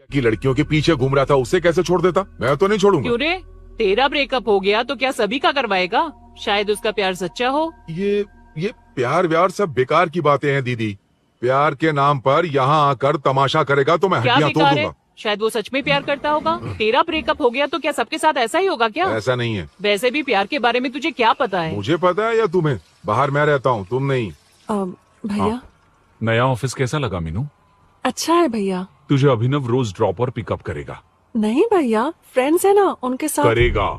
की लड़कियों के पीछे घूम रहा था, उसे कैसे छोड़ देता? मैं तो नहीं छोड़ूंगा। क्यों रे, तेरा ब्रेकअप हो गया तो क्या सभी का करवाएगा? शायद उसका प्यार सच्चा हो। ये प्यार व्यार सब बेकार की बातें हैं दीदी। प्यार के नाम पर यहाँ आकर तमाशा करेगा तो मैं क्या हड्डियां तोड़ बेकार है? दूंगा। शायद वो सच में प्यार करता होगा। तेरा ब्रेकअप हो गया तो क्या सबके साथ ऐसा ही होगा क्या? ऐसा नहीं है। वैसे भी प्यार के बारे में तुझे क्या पता है? मुझे पता है या तुम्हें? बाहर मैं रहता हूँ, तुम नहीं। भैया नया ऑफिस कैसा लगा मीनू? अच्छा है भैया। तुझे अभिनव रोज ड्रॉप और पिकअप करेगा। नहीं भैया, फ्रेंड्स है ना, उनके साथ करेगा।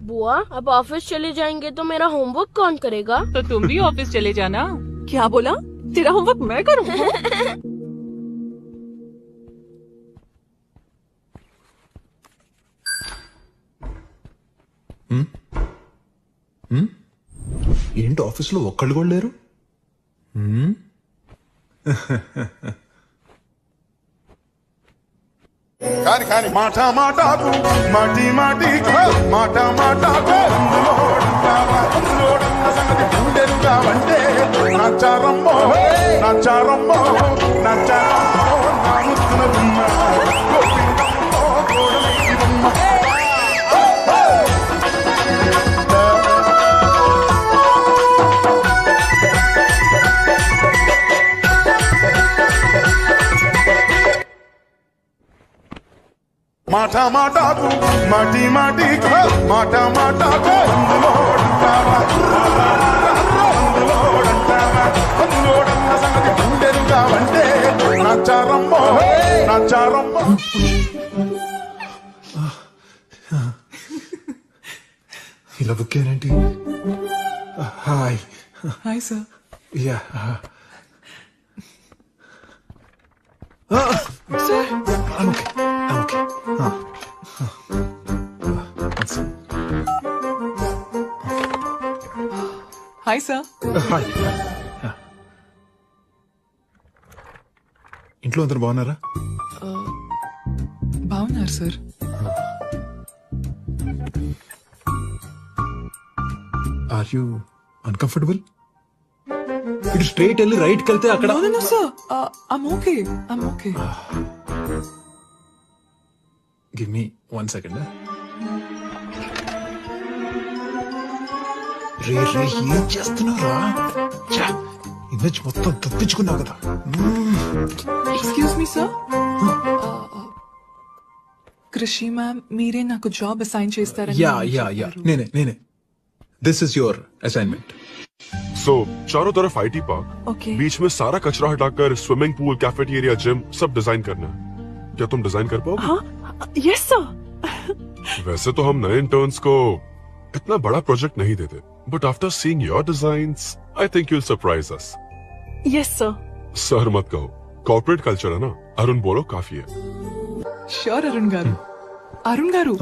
बुआ अब ऑफिस चले जाएंगे तो मेरा होमवर्क कौन करेगा? तो तुम भी ऑफिस चले जाना। क्या बोला? तेरा होमवर्क मैं करूँ? ఏంటి ఆఫీస్లో ఒక్కళ్ళు కూడా లేరు? కాని కాని మాట మాటకు మాటి మాటికు మాట మాటకు అందులోడన్న సంగతి గుండెలుగా వంటే నచ్చారమ్మో నచ్చారమ్మో నచ్చారమ్మో నా ముక్కున గుమ్మ గోవిందమ్మో గోడలకి బొమ్మ. మాట మాటకు మాటి మాటికు మాట మాటకు అందులోడన్న సంగతి గుండెలుగా వంటే నచ్చారమ్మో నచ్చారమ్మో. ఇలా బుక్ అయ్యారేంటి? Hi. Hi sir. Yeah okay. Hi sir. Hi. ఇంట్లో అందరు బాగున్నారా? బాగున్నారు సార్। Are you uncomfortable? ఇటు స్ట్రైట్ వెళ్ళి రైట్ వెళ్తే అక్కడ No sir, I'm okay. I'm okay. Give me 1 second. రే ఏం చేస్తున్నారా? ఇమేజ్ మొత్తం తప్పించుకున్నావు కదా. Excuse me sir. Krishi ma'am మీరే నాకు జాబ్ అసైన్ చేస్తారని యా నేనే. This is your assignment. सो चारों तरफ IT पार्क, ओके। बीच में सारा कचरा हटाकर स्विमिंग पूल, कैफेटेरिया, जिम सब डिजाइन करना है। क्या तुम डिजाइन कर पाओगे? हाँ यस सर। वैसे तो हम नए इंटर्न्स को इतना बड़ा प्रोजेक्ट नहीं देते, but after seeing your designs I think you'll surprise us. Yes sir. Sir मत कहो, कॉर्पोरेट कल्चर है ना। अरुण बोलो काफी है। ష్యూర్ అరుణ్ గారు। అరుణ్ గారు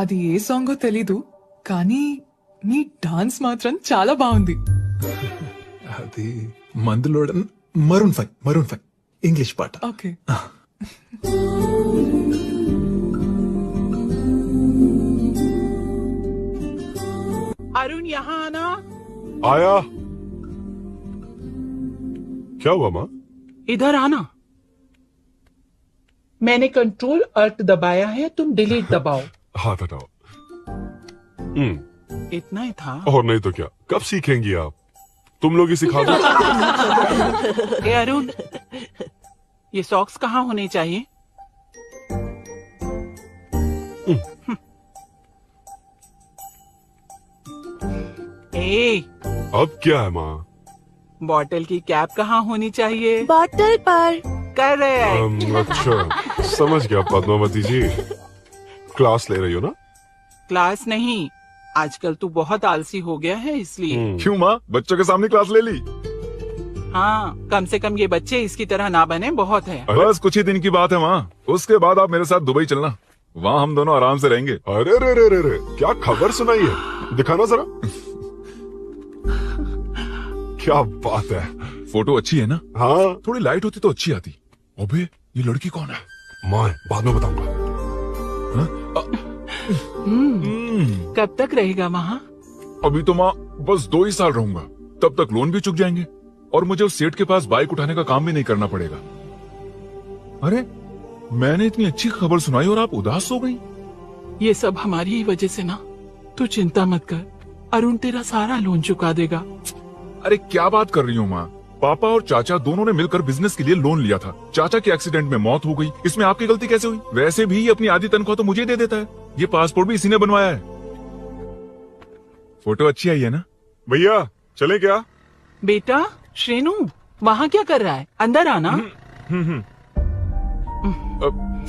అది ఏ సాంగో తెలీదు కానీ మీ డాన్స్ మాత్రం చాలా బాగుంది। అది మందులో మరూన్ 5 ఇంగ్లీష్ పాట. ఓకే। अरुण यहाँ आना। आया। क्या हुआ माँ? इधर आना। मैंने कंट्रोल अल्ट दबाया है, तुम डिलीट दबाओ। हाथ हटाओ। इतना ही था। और नहीं तो क्या, कब सीखेंगी आप? तुम लोग ही सिखा दो। ए अरुण, ये सॉक्स कहाँ होने चाहिए? ए, अब क्या है माँ? बॉटल की कैप कहाँ होनी चाहिए? बॉटल पर। कर रहे हैं। अच्छा समझ गया पद्मावती जी। क्लास ले रही हो ना? क्लास नहीं, आजकल तू बहुत आलसी हो गया है इसलिए। क्यों माँ, बच्चों के सामने क्लास ले ली? हाँ, कम से कम ये बच्चे इसकी तरह ना बने, बहुत है। बस कुछ ही दिन की बात है माँ, उसके बाद आप मेरे साथ दुबई चलना, वहाँ हम दोनों आराम से रहेंगे। अरे रे रे रे रे, क्या खबर सुनाई है, दिखाना जरा। क्या बात है। फोटो अच्छी है ना? हाँ थोड़ी लाइट होती तो अच्छी आती। अबे ये लड़की कौन है? माँ बाद में बताऊंगा। कब तक रहेगा वहाँ? अभी तो माँ बस 2 ही साल रहूंगा, तब तक लोन भी चुक जाएंगे और मुझे उस सेठ के पास बाइक उठाने का काम भी नहीं करना पड़ेगा। अरे मैंने इतनी अच्छी खबर सुनाई और आप उदास हो गई। ये सब हमारी ही वजह से ना। तू चिंता मत कर, अरुण तेरा सारा लोन चुका देगा। अरे क्या बात कर रही हो माँ, पापा और चाचा दोनों ने मिलकर बिजनेस के लिए लोन लिया था। चाचा के एक्सीडेंट में मौत हो गई, इसमें आपकी गलती कैसे हुई? वैसे भी ये अपनी आधी तनख्वाह तो मुझे दे देता है। ये पासपोर्ट भी इसी ने बनवाया है। फोटो अच्छी आई है ना? भैया चले क्या? बेटा श्रेनु, वहाँ क्या कर रहा है? अंदर आना।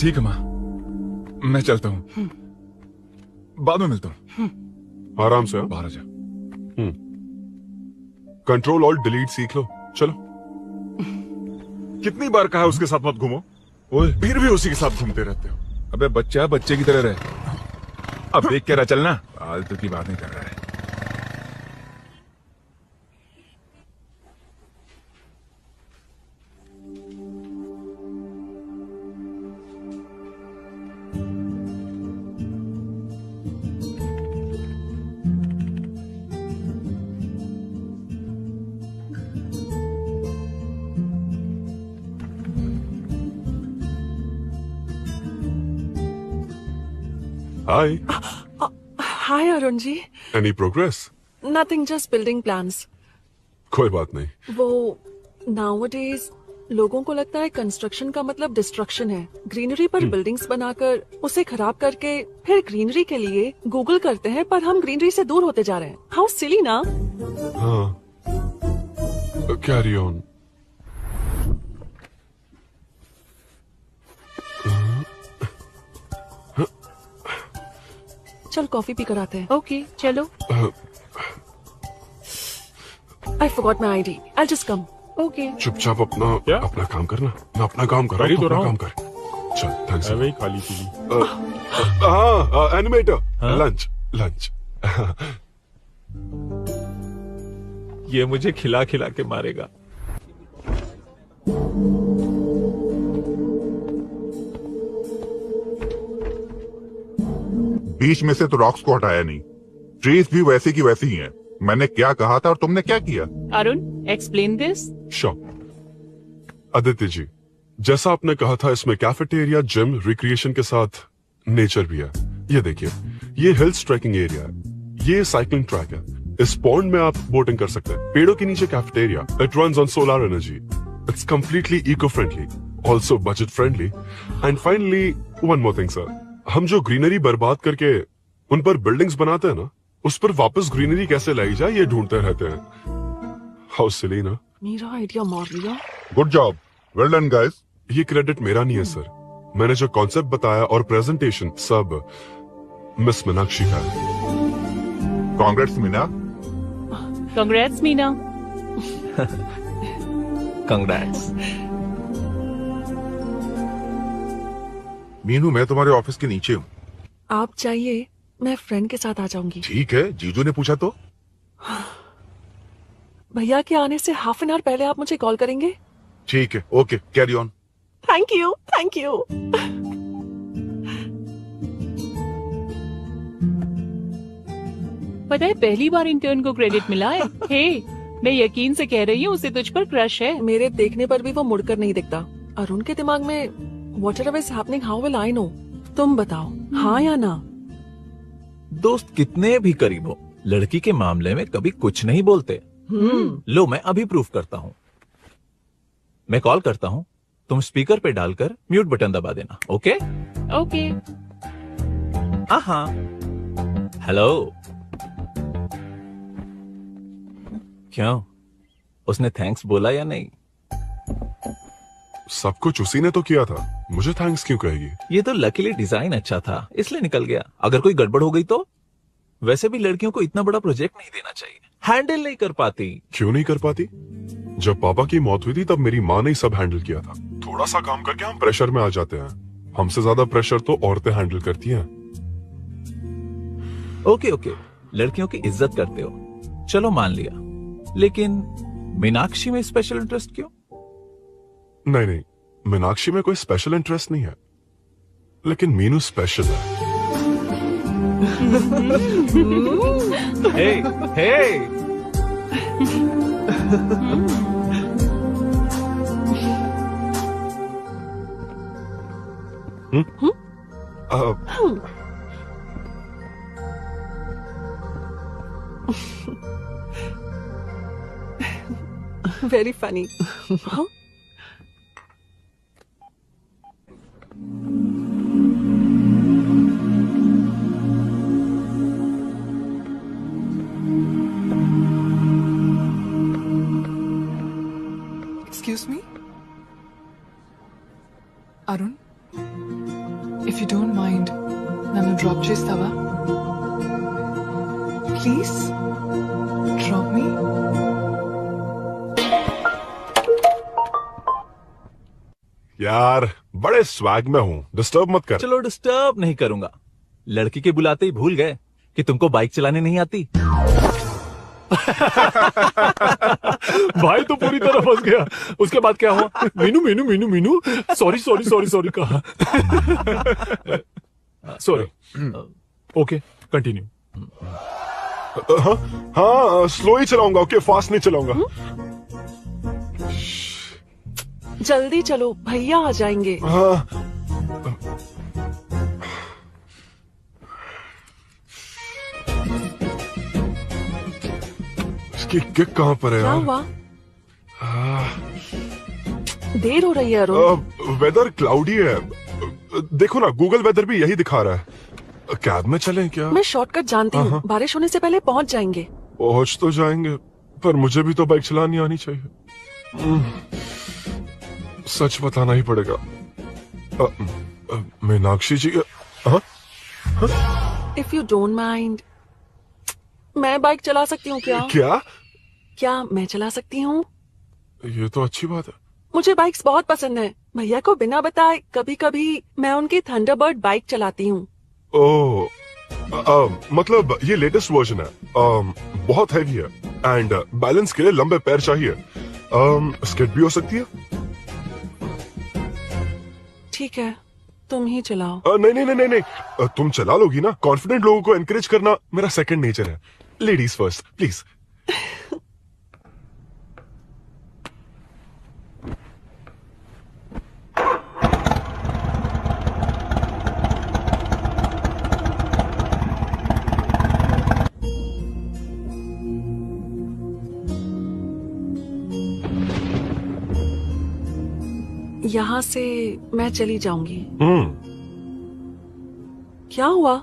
ठीक है माँ, मैं चलता हूँ, बाद में मिलता हूँ। आराम से। बाहर आ जा। कंट्रोल ऑल्ट डिलीट सीख लो। चलो। कितनी बार कहा उसके साथ मत घूमो, ओए फिर भी उसी के साथ घूमते रहते हो। अबे बच्चा बच्चे की तरह रहे। अब देख के रहा चलना, फालतू की बात नहीं कर रहा है। Hi. Hi Arun ji. Any progress? Nothing, just building plans. कोई बात नहीं। वो नाउअडेज लोगों को लगता है कंस्ट्रक्शन का मतलब डिस्ट्रक्शन है। ग्रीनरी पर बिल्डिंग्स बनाकर उसे खराब करके फिर ग्रीनरी के लिए गूगल करते हैं, पर हम ग्रीनरी से दूर होते जा रहे हैं। हाउ सिली ना। हाँ, कैरी ऑन। चल कॉफी पी कर आते हैं। ओके चलो। I forgot my ID, I just come. Okay. चुपचाप अपना काम करना। मैं अपना काम कर रहा हूँ, अपना काम कर। चल, थैंक्स। वही खाली पीली। हाँ, एनिमेटर। Lunch lunch. ये मुझे खिला खिला के मारेगा। बीच में से तो रॉक्स को हटाया नहीं, ट्रीज भी वैसी की वैसी ही हैं। मैंने क्या कहा था और तुमने क्या किया? Arun, explain this. Sure. Aditya ji, जैसा आपने कहा था, इसमें कैफेटेरिया, जिम, रिक्रिएशन के साथ नेचर भी है। ये देखिए, ये हिल्स ट्रैकिंग एरिया है, ये साइकिलिंग ट्रैक है। इस पॉन्ड में आप बोटिंग कर सकते हैं। पेड़ों के नीचे cafeteria, it runs on solar energy. It's completely eco friendly, also budget friendly. And finally one more thing sir, हम जो ग्रीनरी बर्बाद करके उन पर बिल्डिंग्स बनाते हैं ना, उस पर वापस ग्रीनरी कैसे लाई जाए ये ढूंढते रहते हैं। हाउ सिली ना। मेरा आइडिया मार लिया। Good job, well done guys. ये क्रेडिट मेरा नहीं है सर, मैंने जो कॉन्सेप्ट बताया और प्रेजेंटेशन सब मिस मीनाक्षी का है। Congrats Meena. Congrats Meena. Congrats. Meenu, मैं तुम्हारे ऑफिस के नीचे हूँ। आप चाहिए मैं फ्रेंड के साथ आ जाऊंगी। ठीक है, जीजू ने पूछा तो। भैया के आने से हाफ एन आवर पहले आप मुझे कॉल करेंगे? ठीक है, okay, carry on. Thank you, thank you. पता है, पहली बार इंटर्न को क्रेडिट मिला है। हे, मैं यकीन से कह रही हूँ, उसे तुझ पर क्रश है। मेरे देखने पर भी वो मुड़कर नहीं दिखता। अरुण के दिमाग में whatever is happening, how will I know? तुम बताओ, हाँ या ना? दोस्त कितने भी करीब हो, लड़की के मामले में कभी कुछ नहीं बोलते। लो, मैं अभी प्रूफ करता हूँ। मैं कॉल करता हूँ, तुम स्पीकर पे डालकर म्यूट बटन दबा देना। Okay okay. हाँ। हेलो। क्यों, उसने थैंक्स बोला या नहीं? सब कुछ उसी ने तो किया था, मुझे थैंक्स क्यों कहेगी? ये तो लकीली डिजाइन अच्छा था, इसलिए निकल गया। अगर कोई गड़बड़ हो गई तो? वैसे भी लड़कियों को इतना बड़ा प्रोजेक्ट नहीं देना चाहिए, हैंडल नहीं कर पाती। क्यों नहीं कर पाती? जब पापा की मौत हुई थी तब मेरी माँ ने ही सब हैंडल किया था। थोड़ा सा काम करके हम प्रेशर में आ जाते हैं। हमसे ज्यादा प्रेशर तो औरतें हैंडल करती हैं। ओके, लड़कियों की इज्जत करते हो, चलो मान लिया। लेकिन मीनाक्षी में स्पेशल इंटरेस्ट क्यों? नहीं, मीनाक्षी में कोई स्पेशल इंटरेस्ट नहीं है, लेकिन मीनू स्पेशल है। Hey. Very funny. Excuse me? Arun? If you don't mind, nanu drop chestava? Please? Drop me? यार बड़े स्वैग में हूँ, डिस्टर्ब मत कर. चलो डिस्टर्ब नहीं करूंगा. लड़की के बुलाते ही भूल गए कि तुमको बाइक चलाने नहीं आती. भाई तो पूरी तरह फंस गया. उसके बाद क्या हुआ? Meenu Meenu Meenu Meenu sorry sorry sorry sorry कहा. सॉरी. Okay continue. हाँ स्लो ही चलाऊंगा. ओके फास्ट नहीं चलाऊंगा. जल्दी चलो, भैया आ जाएंगे. हाँ. इसकी किक कहाँ पर है क्या यार? हुआ? देर हो रही है अरुण. वेदर क्लाउडी है. देखो ना गूगल वेदर भी यही दिखा रहा है. कैब में चलें क्या? मैं शॉर्टकट जानती हूँ. बारिश होने से पहले पहुँच जाएंगे. पहुंच तो जाएंगे पर मुझे भी तो बाइक चलानी आनी चाहिए. सच बताना ही पड़ेगा. मीनाक्षी जी. इफ यू डोंट माइंड, मैं बाइक चला सकती हूँ क्या? क्या मैं चला सकती हूँ? ये तो अच्छी बात है. मुझे बाइक्स बहुत पसंद है. भैया को बिना बताए कभी कभी मैं उनकी थंडरबर्ड बाइक चलाती हूँ. ओह मतलब ये लेटेस्ट वर्जन है. बहुत हैवी है एंड बैलेंस के लिए लंबे पैर चाहिए. स्किड भी हो सकती है. ठीक है, तुम ही चलाओ. नहीं नहीं नहीं नहीं. तुम चला लोगी ना. कॉन्फिडेंट लोगों को एनकरेज करना मेरा सेकंड नेचर है. Ladies first please. यहाँ से मैं चली जाऊंगी. क्या हुआ?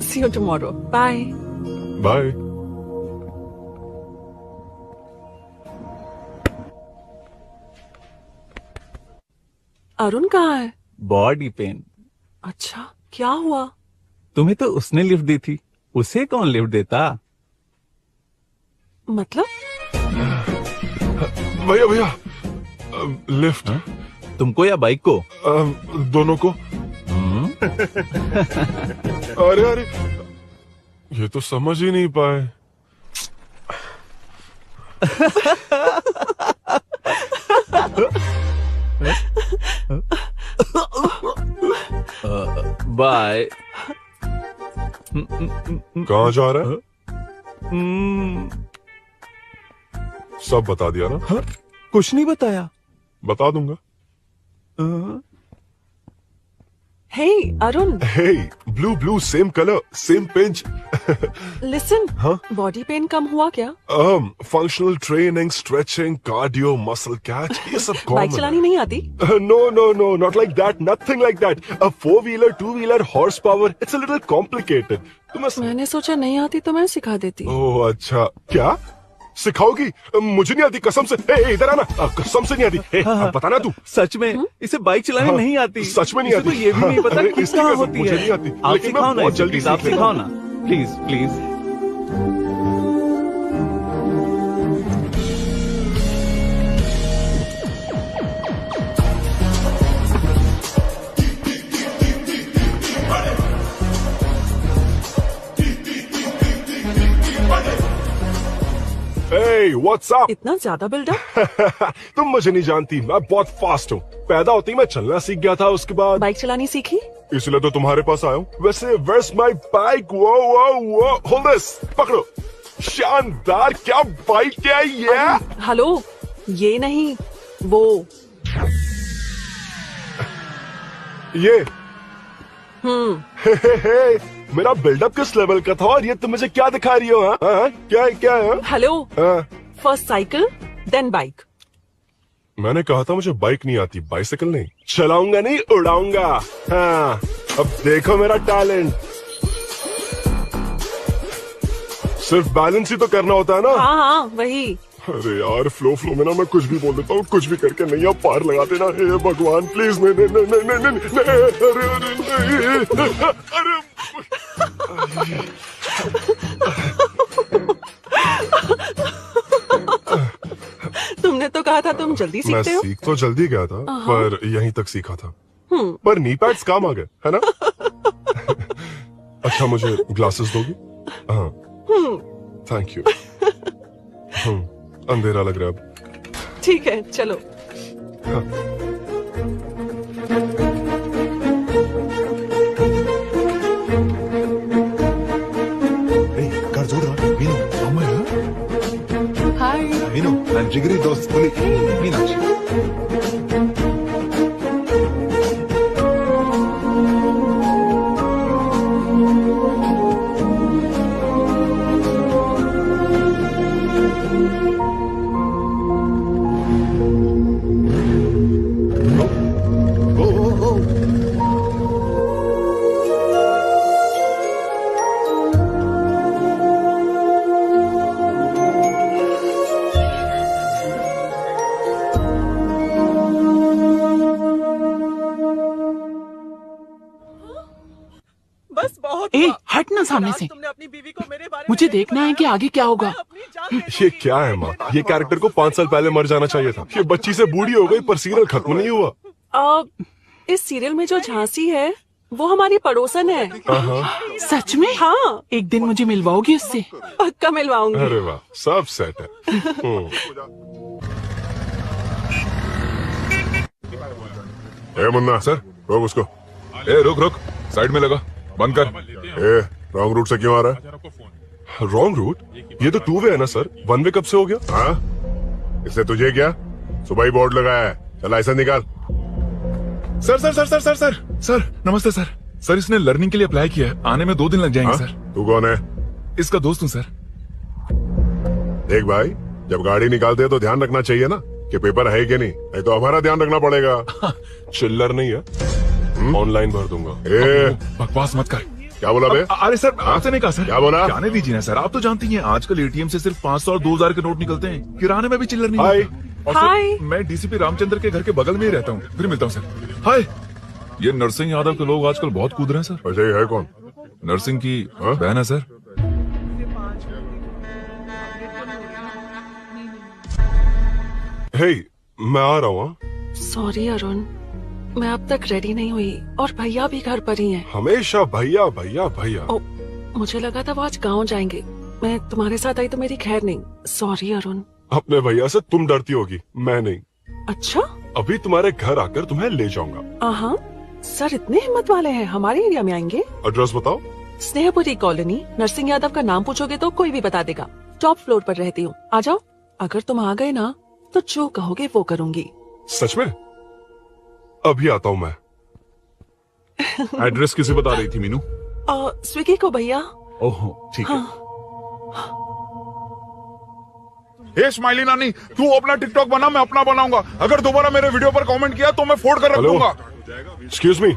See you tomorrow. Bye. Bye. Arun कहाँ है? Body pain. अच्छा, क्या हुआ? तुम्हें तो उसने लिफ्ट दी थी. उसे कौन लिफ्ट देता? मतलब? भैया भैया लिफ्ट. तुमको या बाइक को? दोनों को. अरे अरे ये तो समझ ही नहीं पाए. बाय. कहाँ जा रहा है? सब बता दिया ना? कुछ नहीं बताया. बता दूंगा. Hey, Arun. Hey, blue, same color, same pinch. Listen. हाँ? बॉडी पेन कम हुआ क्या? Functional training, stretching, cardio, muscle catch, ये सब कॉमन. बाइक चलानी नहीं आती? No, not like that, nothing like that. A 4-wheeler, 2-wheeler, horsepower, it's a little complicated. मैंने सोचा नहीं आती तो मैं सिखा देती. ओह अच्छा. क्या सिखाओगी? मुझे नहीं आती कसम से. इधर आना. कसम से नहीं आती. बताना तू. सच में इसे बाइक चलाने नहीं आती. सच में नहीं आती. तो ये भी नहीं पता कि कहाँ होती है. मुझे नहीं आती. आप लेकिन सिखाओ ना. बहुत जल्दी आप सिखाओ ना. Please please. Hey, what's up? इतना ज्यादा बिल्डअप? तुम मुझे नहीं जानती. मैं बहुत फास्ट हूँ. पैदा होते ही मैं चलना सीख गया था. उसके बाद बाइक चलानी सीखी? इसलिए तो तुम्हारे पास आया हूँ। वैसे where's my bike? वो hold this, पकड़ो। शानदार, क्या बाइक है ये? हेलो, ये नहीं, वो। ये हे, मेरा बिल्डअप किस लेवल का था और ये तुम मुझे क्या दिखा रही हो? हाँ? क्या है? हेलो, हाँ? First cycle then bike. मैंने कहा था मुझे बाइक नहीं आती, बाइसाइकिल नहीं। चलाऊंगा नहीं, उड़ाऊंगा। हाँ, अब देखो मेरा टैलेंट। सिर्फ बैलेंस ही तो करना होता है ना? हाँ, वही। अरे यार, फ्लो में ना मैं कुछ भी बोल देता हूँ, कुछ भी करके नहीं आप पार लगा देना। हे भगवान प्लीज, नहीं, अरे तुमने तो कहा था तुम जल्दी मैं सीखते हो। सीख तो जल्दी गया था, पर यहीं तक सीखा था। पर नी पैड्स काम आ गए, है ना? अच्छा, मुझे ग्लासेस दोगी? हाँ, थैंक यू। अंधेरा लग रहा है अब। ठीक है, चलो। कर जोड़ रहा मीनू, हाय। मीनू, ನನ್ನ ಜಿಗರಿ ದೋಸ್ತ್ ಹುಲಿ ಮೀನಾಕ್ಷಿ. बस बहुत। ए, हट ना सामने से। तुमने अपनी बीवी को मेरे बारे में मुझे देखना है कि आगे क्या होगा। ये क्या है माँ? ये कैरेक्टर को 5 साल पहले मर जाना चाहिए था। ये बच्ची से बूढ़ी हो गई पर सीरियल खत्म नहीं हुआ। इस सीरियल में जो झांसी है वो हमारी पड़ोसन है। सच में? हाँ, एक दिन मुझे मिलवाओगी उससे? पक्का मिलवाऊंगी। अरे वाह, सब सेट है। ए मुन्ना सर, रोक उसको। ए रुक, साइड में लगा, बंद कर। ए, रॉन्ग रूट से क्यों आ रहा है? Wrong route? ये तो 2 वे है ना सर, 1 वे कब से हो गया? हाँ, इससे तुझे क्या? सुबह ही बोर्ड लगाया है, चल लाइसेंस निकाल। सर नमस्ते सर। सर इसने लर्निंग के लिए अप्लाई किया है, आने में 2 दिन लग जाएंगे। सर तू कौन है? इसका दोस्त हूँ सर। देख भाई, जब गाड़ी निकालते हैं तो ध्यान रखना चाहिए ना कि पेपर है कि नहीं तो हमारा ध्यान रखना पड़ेगा। चिल्लर नहीं है, ऑनलाइन भर दूंगा। ए, बकवास मत कर। क्या बोला बे? अरे सर, आपसे नहीं कहा सर। क्या बोला? जाने दीजिए ना सर, आप तो जानती हैं आजकल एटीएम से सिर्फ 500 और 2000 के नोट निकलते हैं, किराने में भी चिल्लर नहीं हाय। होता। और हाय। सर, मैं डीसीपी रामचंद्र के घर के बगल में ही रहता हूँ, फिर मिलता हूँ सर। हाय। ये नरसिंह यादव के लोग आजकल बहुत कूद रहे हैं सर। अच्छा, ये है कौन? नरसिंह की बहन है सर। हे, मैं आ रहा हूँ। सॉरी अरुण, मैं अब तक रेडी नहीं हुई और भैया भी घर पर ही हैं। हमेशा भैया भैया भैया। ओ, मुझे लगा था वो आज गाँव जाएंगे। मैं तुम्हारे साथ आई तो मेरी खैर नहीं। सॉरी अरुण। अपने भैया से तुम डरती होगी, मैं नहीं। अच्छा, अभी तुम्हारे घर आकर तुम्हें ले जाऊंगा। हाँ, सर इतने हिम्मत वाले हैं, हमारे एरिया में आएंगे। एड्रेस बताओ। स्नेहपुरी कॉलोनी। नरसिंह यादव का नाम पूछोगे तो कोई भी बता देगा। टॉप फ्लोर पर रहती हूँ, आ जाओ। अगर तुम आ गए ना तो जो कहोगे वो करूँगी। सच में? अभी आता हूँ मैं। एड्रेस किसे बता रही थी मीनू? स्विगी को भैया। ओह ठीक है। हे स्माइली नानी, तू अपना टिकटॉक बना, मैं अपना बनाऊंगा। अगर दोबारा मेरे वीडियो पर कमेंट किया तो मैं फोड़ कर रख हेलो। दूंगा। एक्सक्यूज मी,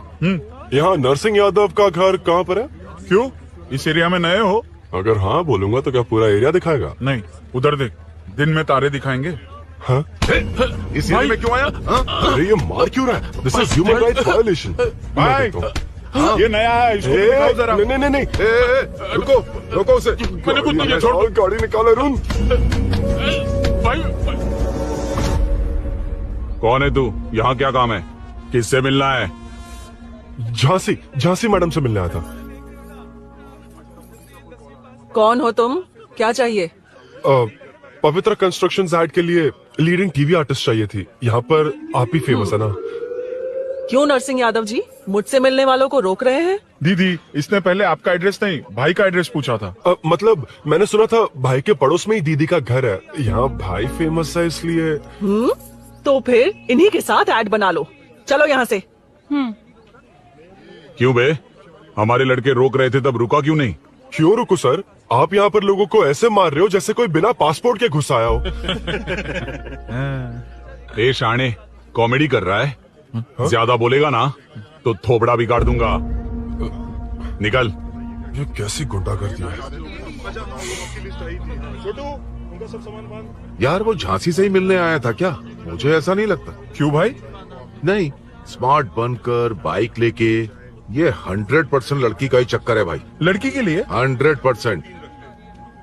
यहाँ नरसिंह यादव का घर कहाँ पर है? क्यों, इस एरिया में नए हो? अगर हाँ बोलूंगा तो क्या पूरा एरिया दिखाएगा? नहीं, उधर देख, दिन में तारे दिखाएंगे। हाँ? इस एरिया में क्यों आया? अरे ये मार क्यों रहा है? This is human rights violation. भाई, ये नया है, इसको दिखाओ जरा। नहीं। रुको उसे। मैंने कुछ नहीं किया, छोड़। गाड़ी निकाल अरुण। कौन है तू? यहाँ क्या काम है? किससे मिलना है? झांसी मैडम से मिलने आया था। कौन हो तुम? क्या चाहिए? पवित्र कंस्ट्रक्शन ऐड के लिए लीडिंग टीवी आर्टिस्ट चाहिए थी। यहाँ पर आप ही फेमस है ना? क्यों नरसिंह यादव जी मुझसे मिलने वालों को रोक रहे हैं? दीदी, इसने पहले आपका एड्रेस नहीं, भाई का एड्रेस पूछा था। मतलब मैंने सुना था भाई के पड़ोस में ही दीदी का घर है। यहाँ भाई फेमस है इसलिए। तो फिर इन्हीं के साथ ऐड बना लो। चलो यहाँ से। क्यों बे? हमारे लड़के रोक रहे थे तब रुका क्यों नहीं? क्यों रुको सर? आप यहाँ पर लोगों को ऐसे मार रहे हो जैसे कोई बिना पासपोर्ट के घुस आया हो। ए शाणे, कॉमेडी कर रहा है? ज्यादा बोलेगा ना तो थोबड़ा बिगाड़ दूंगा। निकल। ये कैसी गुंडागर्दी है? यार वो झांसी से ही मिलने आया था क्या? मुझे ऐसा नहीं लगता। क्यों भाई? नहीं, स्मार्ट बनकर बाइक लेके, ये 100% लड़की का ही चक्कर है भाई। लड़की के लिए? 100%।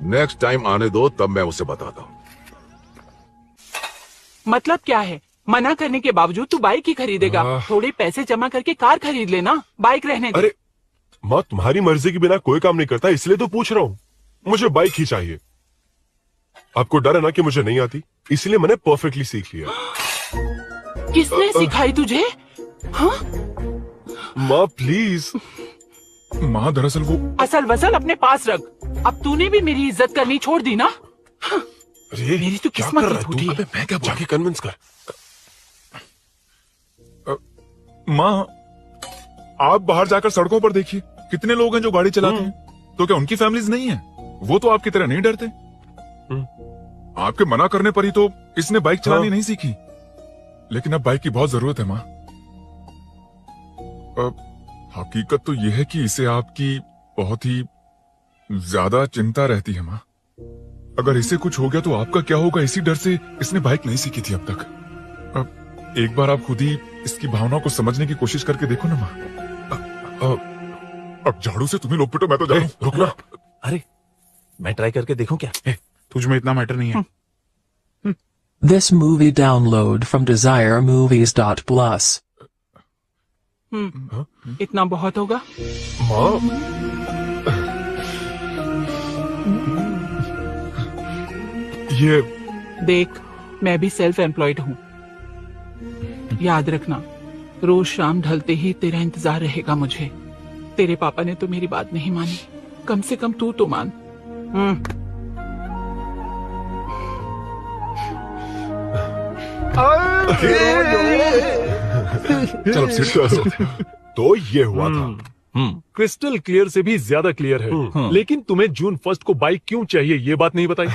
नेक्स्ट टाइम आने दो, तब मैं उसे बताता हूँ। मतलब क्या है? मना करने के बावजूद तू बाइक ही खरीदेगा? थोड़े पैसे जमा करके कार खरीद लेना, बाइक रहने दे। अरे माँ, तुम्हारी मर्जी के बिना कोई काम नहीं करता, इसलिए तो पूछ रहा हूँ। मुझे बाइक ही चाहिए। आपको डर है ना कि मुझे नहीं आती, इसलिए मैंने परफेक्टली सीख लिया। किसने सिखाई तुझे? हाँ? माँ प्लीज। माँ दरअसल वो असल वसल अपने पास रख। अब तूने भी मेरी इज्जत करनी छोड़ दी ना? हाँ। अरे मेरी तो किस्मत ही फूटी है। मैं क्या जाके कन्विंस कर। माँ, आप बाहर जाकर सड़कों पर देखिए, कितने लोग हैं जो गाड़ी चलाते हैं। तो क्या उनकी फैमिलीज नहीं है? वो तो आपकी तरह नहीं डरते। आपके मना करने पर ही तो इसने बाइक चलानी नहीं सीखी। लेकिन अब बाइक की बहुत जरूरत है माँ। हकीकत तो यह है कि इसे आपकी बहुत ही ज्यादा चिंता रहती है माँ। अगर इसे कुछ हो गया तो आपका क्या होगा, इसी डर से इसने बाइक नहीं सीखी थी अब तक। अब एक बार आप खुद ही इसकी भावनाओं को समझने की कोशिश करके देखो ना माँ। अब झाड़ू से तुम्हें लोग पिटो, मैं तो जा रहा हूं। रुकना। अरे मैं ट्राई करके देखूं क्या? तुझ में इतना मैटर नहीं है। This movie download from desiremovies.plus. इतना बहुत होगा? माँ, ये देख, मैं भी सेल्फ एम्प्लॉयड हूँ। याद रखना, रोज शाम ढलते ही तेरा इंतजार रहेगा मुझे। तेरे पापा ने तो मेरी बात नहीं मानी, कम से कम तू तो मान। चलो तो ये हुआ था। क्रिस्टल क्लियर से भी ज्यादा क्लियर है। लेकिन तुम्हें जून 1 को बाइक क्यों चाहिए ये बात नहीं बताई?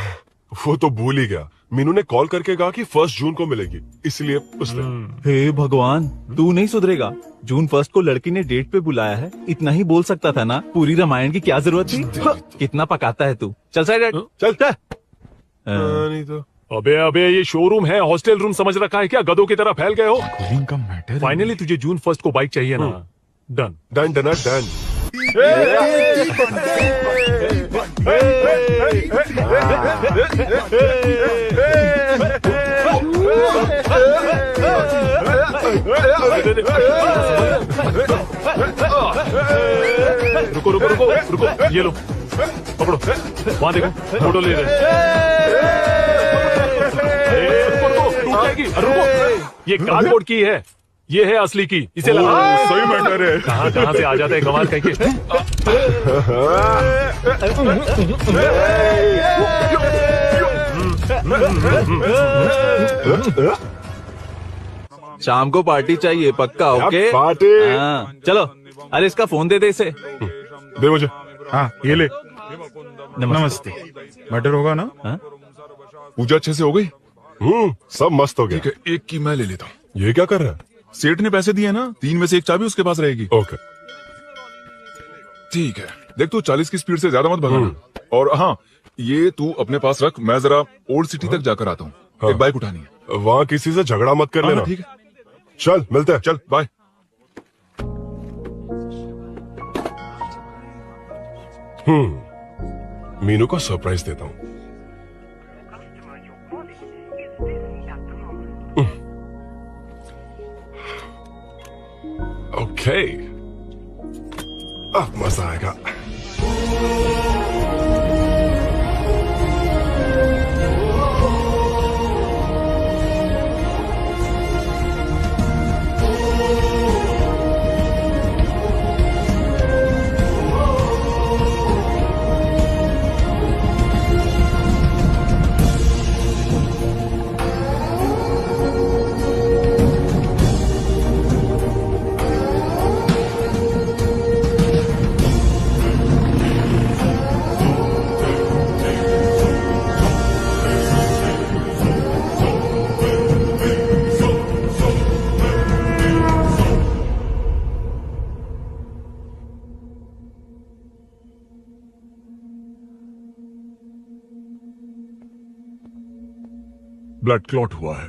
वो तो भूल ही गया। मीनू ने कॉल करके कहा कि 1 जून को मिलेगी, इसलिए उसने। हे भगवान, तू नहीं सुधरेगा। जून 1 को लड़की ने डेट पे बुलाया है, इतना ही बोल सकता था ना। पूरी रामायण की क्या जरूरत थी? कितना पकाता है तू। चल साइड चल। नहीं तो अबे ये शोरूम है, हॉस्टल रूम समझ रखा है क्या? गधों की तरह फैल गए हो। का मैटर। फाइनली तुझे जून 1 को बाइक चाहिए ना? Done done done done. रुको रुको रुको रुको, ये लो पकड़ो। वहां देखो, फोटो ले रहे। रुको रुको, टूट जाएगी। रुको, ये कार्डबोर्ड की है, ये है असली की, इसे लगा। सही मैटर है। कहाँ से आ जाता है कमाल कहीं के। शाम को पार्टी चाहिए पक्का? Okay party. हाँ, चलो। अरे इसका फोन दे इसे। दे मुझे। हाँ ये ले। नमस्ते। मैटर होगा ना? पूजा अच्छे से हो गई? सब मस्त हो गया। ठीक है, एक की मैं ले लेता हूँ। ये क्या कर रहा है? सेठ ने पैसे दिए ना, 3 में से 1 चाबी उसके पास रहेगी। ओके ठीक है। देख तू 40 की स्पीड से ज्यादा मत भगाना। और हाँ, ये तू अपने पास रख, मैं जरा ओल्ड सिटी तक जाकर आता हूँ। एक बाइक उठानी है। वहाँ किसी से झगड़ा मत कर लेना। ठीक है, चल मिलते हैं। चल बाय। मीनू को सरप्राइज देता हूँ। ओके, अब मजा आएगा। ब्लड क्लॉट हुआ है।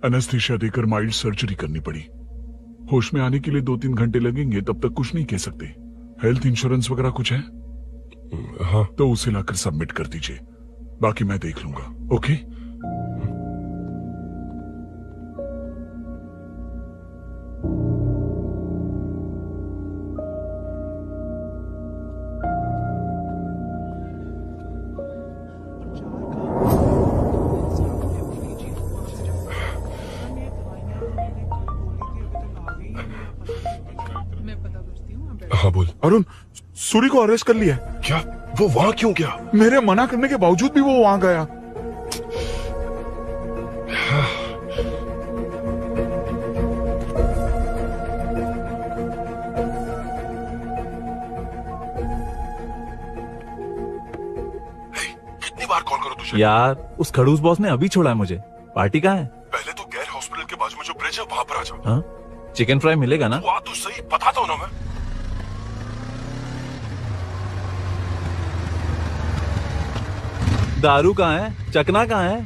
एनेस्थीसिया देकर माइल्ड सर्जरी करनी पड़ी। होश में आने के लिए 2-3 घंटे लगेंगे, तब तक कुछ नहीं कह सकते। हेल्थ इंश्योरेंस वगैरह कुछ है? हाँ। तो उसे लाकर सबमिट कर दीजिए, बाकी मैं देख लूंगा। ओके? हाँ बोल। अरुण, सूरी को अरेस्ट कर लिया है। क्या? वो वहां क्यों गया? मेरे मना करने के बावजूद भी वो वहां गया। कितनी बार कॉल करो तुझे? यार उस खड़ूस बॉस ने अभी छोड़ा है मुझे। पार्टी कहाँ है? पहले तो गैर हॉस्पिटल के बाजू में जो ब्रिज है वहां पर आ जाओ। हाँ? चिकन फ्राई मिलेगा ना? वो तो सही बताता हूँ ना मैं। दारू कहाँ है? चकना कहाँ है?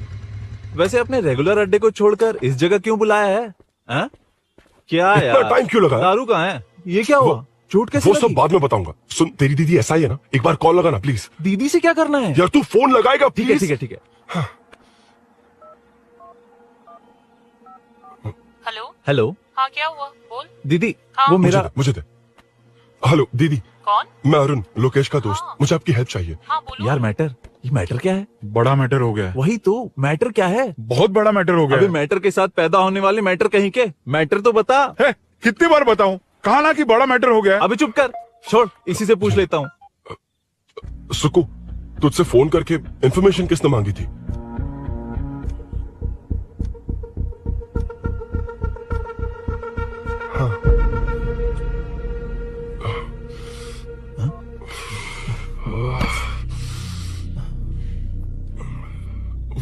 वैसे अपने रेगुलर अड्डे को छोड़कर इस जगह क्यों बुलाया है? हाँ? क्या यार? टाइम क्यों लगा? दारू कहाँ है? ये क्या हुआ? चोट कैसे वो लगी? सब बाद में बताऊंगा। सुन, तेरी दीदी ऐसा ही है ना, एक बार कॉल लगाना प्लीज। दीदी से क्या करना है? यार तू फोन लगाएगा ठीक है प्लीज? ठीक है ठीक है। Hello hello. हाँ क्या हुआ बोल। दीदी हाँ? वो मेरा मुझे दे। हेलो दीदी। कौन? मैं अरुण, लोकेश का दोस्त। मुझे आपकी हेल्प चाहिए। हाँ बोलो। यार मैटर, ये मैटर क्या है? बड़ा मैटर हो गया है। वही तो, मैटर क्या है? बहुत बड़ा मैटर हो गया अबे है। मैटर के साथ पैदा होने वाले मैटर कहीं के, मैटर तो बता। है, कितनी बार बताऊं? कहा ना कि बड़ा मैटर हो गया है। अबे चुप कर, छोड़, इसी से पूछ लेता हूँ। सुकू, तुझसे फोन करके इंफॉर्मेशन किसने मांगी थी?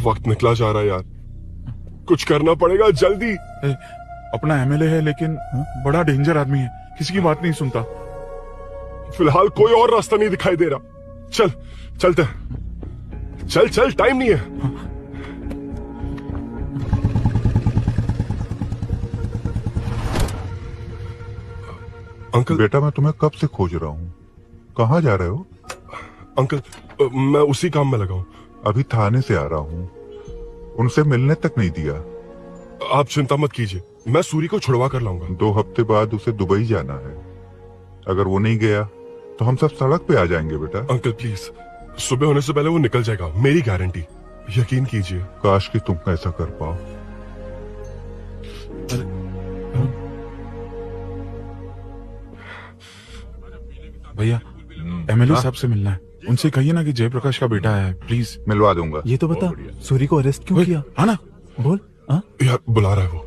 वक्त निकला जा रहा है यार, कुछ करना पड़ेगा जल्दी। अपना एमएलए है लेकिन बड़ा डेंजर आदमी है, किसी की बात नहीं सुनता। फिलहाल कोई और रास्ता नहीं दिखाई दे रहा। चल चलते हैं। चल चल, टाइम नहीं है। अंकल। बेटा मैं तुम्हें कब से खोज रहा हूँ, कहाँ जा रहे हो? अंकल मैं उसी काम में लगा हूँ। अभी थाने से आ रहा हूँ, उनसे मिलने तक नहीं दिया। आप चिंता मत कीजिए, मैं सूरी को छुड़वा कर लाऊंगा। 2 हफ्ते बाद उसे दुबई जाना है, अगर वो नहीं गया तो हम सब सड़क पे आ जाएंगे बेटा। अंकल प्लीज, सुबह होने से पहले वो निकल जाएगा, मेरी गारंटी, यकीन कीजिए। काश कि तुम ऐसा कर पाओ। भैया एमएलए साहब से मिलना है, उनसे कहिए ना कि जयप्रकाश का बेटा है, प्लीज। मिलवा दूंगा। ये तो बता, सूरी को अरेस्ट क्यों किया? हाँ ना, बोल। हाँ? यार बुला रहा है वो।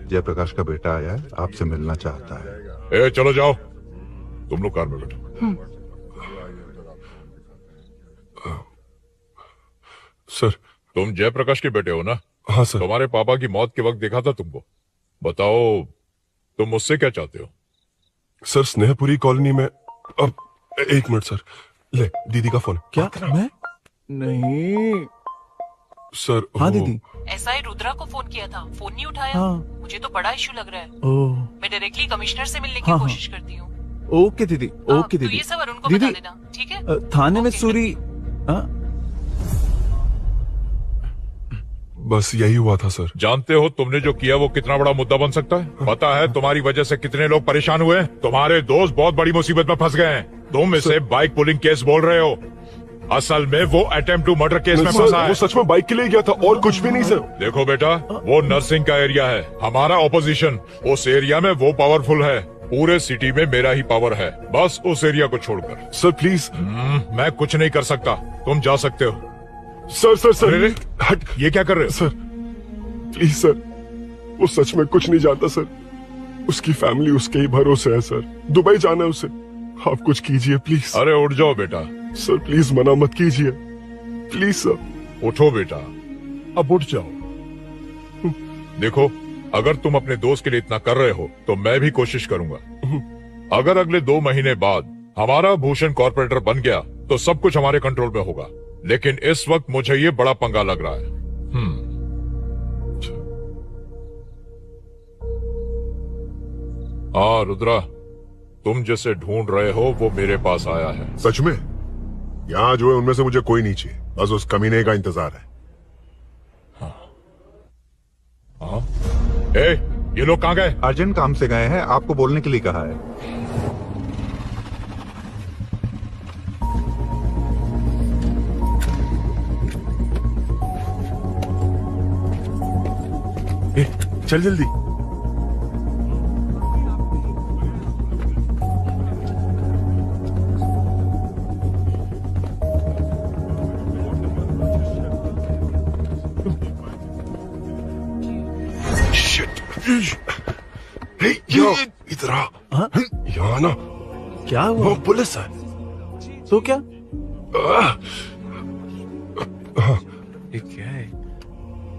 जयप्रकाश का बेटा आया है, आपसे मिलना चाहता है। ए, चलो जाओ, तुम लोग कार में बैठो। सर। तुम जयप्रकाश के बेटे हो ना? हाँ सर। तुम्हारे पापा की मौत के वक्त देखा था तुमको। बताओ तुम मुझसे क्या चाहते हो? सर स्नेहपुरी कॉलोनी में, अब 1 मिनट सर, ले दीदी का फोन। क्या? मैं नहीं सर। हाँ दीदी। एसआई रुद्रा को फोन किया था, फोन नहीं उठाया। हाँ। मुझे तो बड़ा इशू लग रहा है। ओह। मैं डायरेक्टली कमिश्नर से मिलने की हाँ, कोशिश करती हूँ। ओके दीदी, ओके तो दीदी। ये सब अरुण को बता देना, ठीक है? थाने में सूरी। बस यही हुआ था सर। जानते हो तुमने जो किया वो कितना बड़ा मुद्दा बन सकता है? पता है तुम्हारी वजह से कितने लोग परेशान हुए? तुम्हारे दोस्त बहुत बड़ी मुसीबत में फंस गए हैं। तुम इसे बाइक पुलिंग केस बोल रहे हो, असल में वो अटेम्प्ट टू मर्डर केस में फंसा है। वो सच में बाइक के लिए गया था और कुछ भी नहीं सर। देखो बेटा, वो नर्सिंग का एरिया है, हमारा ऑपोजिशन उस एरिया में वो पावरफुल है। पूरे सिटी में मेरा ही पावर है, बस उस एरिया को छोड़कर। Sir please. मैं कुछ नहीं कर सकता, तुम जा सकते हो। Sir sir sir. अरे हट, ये क्या कर रहे हो? सर प्लीज सर, वो सच में कुछ नहीं जानता सर। उसकी फैमिली उसके ही भरोसे है सर, दुबई जाना है उसे। आप कुछ कीजिए प्लीज। अरे उठ जाओ बेटा। सर प्लीज मना मत कीजिए, प्लीज सर। उठो बेटा, अब उठ जाओ। देखो, अगर तुम अपने दोस्त के लिए इतना कर रहे हो तो मैं भी कोशिश करूंगा। अगर अगले 2 महीने बाद हमारा भूषण कॉर्पोरेटर बन गया तो सब कुछ हमारे कंट्रोल में होगा, लेकिन इस वक्त मुझे ये बड़ा पंगा लग रहा है। हाँ रुद्रा, तुम जिसे ढूंढ रहे हो वो मेरे पास आया है। सच में? यहाँ जो है उनमें से मुझे कोई नहीं चाहिए, बस उस कमीने का इंतजार है। हाँ? ए, ये लोग कहाँ गए? अर्जेंट काम से गए हैं, आपको बोलने के लिए कहा है। चल जल्दी। इधर आ। यहाँ ना क्या हुआ? वो पुलिस है। तो क्या? ये क्या है?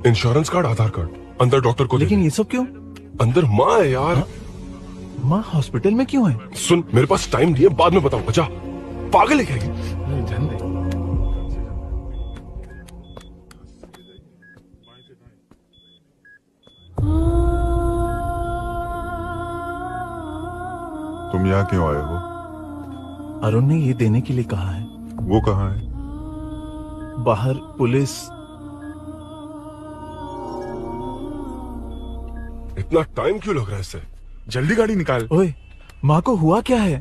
इंश्योरेंस कार्ड, आधार कार्ड, अंदर डॉक्टर को। लेकिन ये सब क्यों? अंदर माँ है यार। माँ हॉस्पिटल में क्यों है? सुन, मेरे पास टाइम नहीं है, बाद में बताऊंगा। जा, पागल है क्या ये? तुम यहाँ क्यों आए हो? अरुण ने ये देने के लिए कहा है। वो कहाँ है? बाहर पुलिस। इतना टाइम क्यों लग रहा है इससे? जल्दी गाड़ी निकाल। ओए, माँ को हुआ क्या है?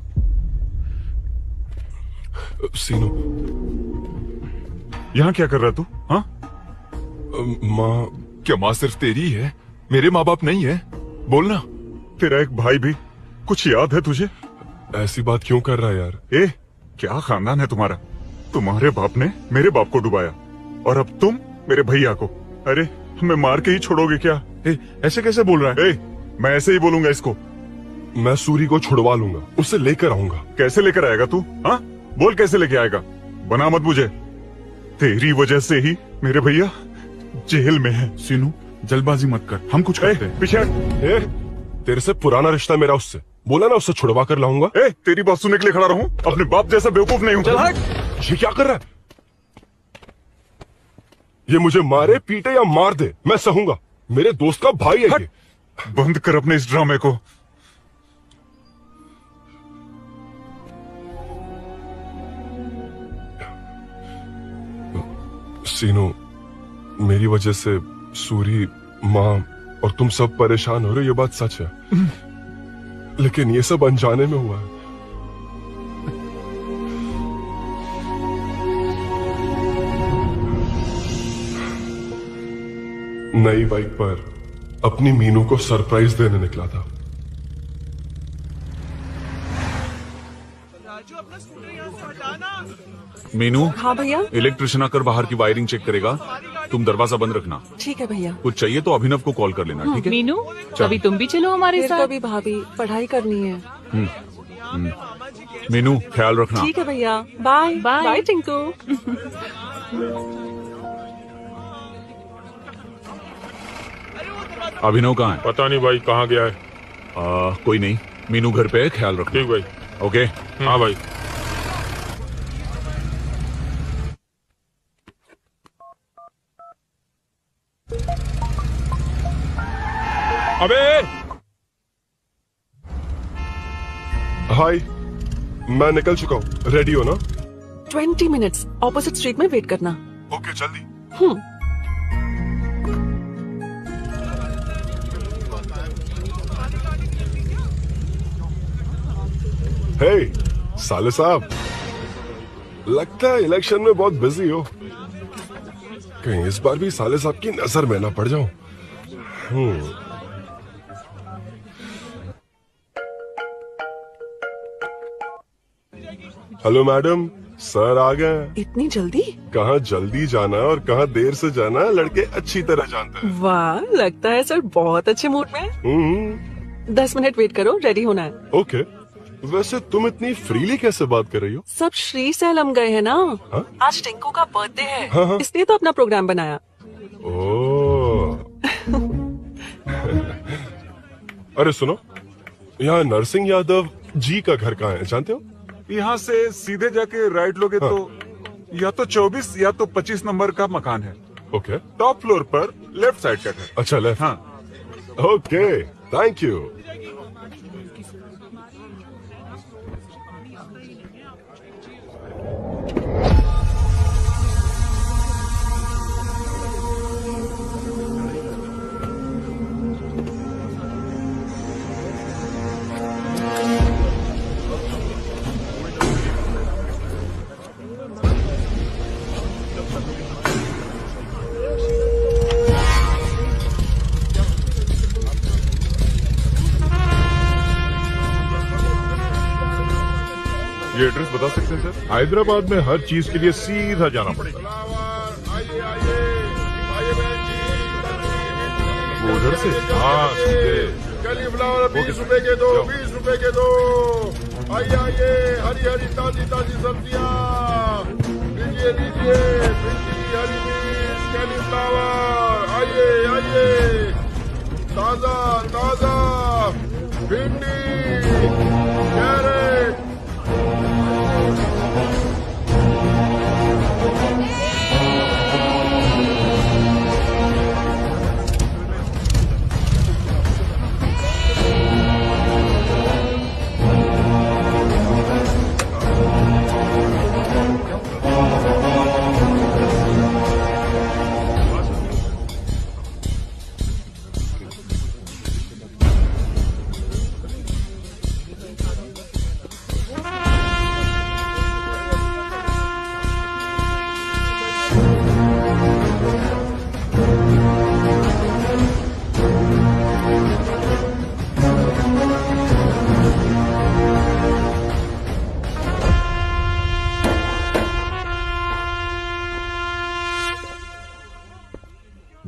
सीनू, यहाँ क्या कर रहा तू? हाँ? माँ। क्या माँ सिर्फ तेरी है? मेरे माँ बाप नहीं है? बोलना। तेरा एक भाई भी। कुछ याद है तुझे? ऐसी बात क्यों कर रहा है यार? ए, क्या खानदान है तुम्हारा? तुम्हारे बाप ने मेरे बाप को डुबाया और अब तुम मेरे भैया को। अरे हमें मार के ही छोड़ोगे क्या? ए, ऐसे कैसे बोल रहा है? ए, मैं ऐसे ही बोलूंगा इसको। मैं सूरी को छुड़वा लूंगा, उसे लेकर आऊंगा। कैसे लेकर आएगा तू? हाँ, बोल कैसे लेके आएगा? बना मत मुझे। तेरी वजह से ही मेरे भैया जेल में है। सीनू, जल्दबाजी मत कर, हम कुछ करते हैं। पीछे। तेरे से पुराना रिश्ता मेरा उससे। बोला ना उससे छुड़वा कर लाऊंगा। तेरी बात सुनने के लिए खड़ा रहूं? अपने बाप जैसा बेवकूफ नहीं हूं। चल हट। ये क्या कर रहा है? ये मुझे मारे पीटे या मार दे, मैं सहूंगा। मेरे दोस्त का भाई है ये। बंद कर अपने इस ड्रामे को। सीनू, मेरी वजह से सूरी, माँ और तुम सब परेशान हो रहे हो, ये बात सच है। लेकिन ये सब अनजाने में हुआ है। नई बाइक पर अपनी मीनू को सरप्राइज देने निकला था। मीनू। हाँ भैया। इलेक्ट्रिशियन आकर बाहर की वायरिंग चेक करेगा, तुम दरवाजा बंद रखना। ठीक है भैया। कुछ चाहिए तो अभिनव को कॉल कर लेना, ठीक है? मीनू, कभी तुम भी चलो हमारे फिर साथ। कभी भाभी, पढ़ाई करनी है। मीनू, ख्याल रखना। ठीक है भैया। Bye bye. Bye Tinku. Abhinav कहाँ है? पता नहीं भाई, कहाँ गया है? कोई नहीं, मीनू घर पे है, ख्याल रखना। ठीक भाई। ओके। हाँ भाई। अबे! हाय, मैं निकल चुका हूँ। रेडी हो ना? 20 मिनट्स ऑपोजिट स्ट्रीट में वेट करना। ओके, जल्दी। हे, साले साहब, लगता है इलेक्शन में बहुत बिजी हो। कहीं इस बार भी साले साहब की नजर में ना पड़ जाऊं। हेलो मैडम, सर आ गए। इतनी जल्दी? कहाँ जल्दी जाना और कहाँ देर से जाना लड़के अच्छी तरह जानते हैं। वाह, लगता है सर बहुत अच्छे मूड में है। 10 मिनट वेट करो, रेडी होना है। ओके। वैसे तुम इतनी फ्रीली कैसे बात कर रही हो? सब श्री सैलम गए हैं ना। हा? आज टिंकू का बर्थडे है। हाँ। इसलिए तो अपना प्रोग्राम बनाया। ओह। अरे सुनो, यहाँ नरसिंह यादव जी का घर कहाँ है, जानते हो? यहाँ से सीधे जाके राइट लोगे तो या तो 24 या तो 25 नंबर का मकान है। ओके। टॉप फ्लोर पर लेफ्ट साइड का घर। अच्छा, लेफ्ट। हाँ। Okay, thank you. एड्रेस बता सकते हैं सर? हैदराबाद में हर चीज के लिए सीधा जाना पड़ेगा। वो उधर से? हाँ सीधे। फ्लावर 20 रुपए के दो, 20 रुपए के दो। आइए आइए, हरी हरी ताजी ताजी सब्जियाँ लीजिए लीजिए। भिंडी, हरी मिर्च, कैलीफ्लावर, आइए आइए, ताजा ताजा भिंडी, कैरेट।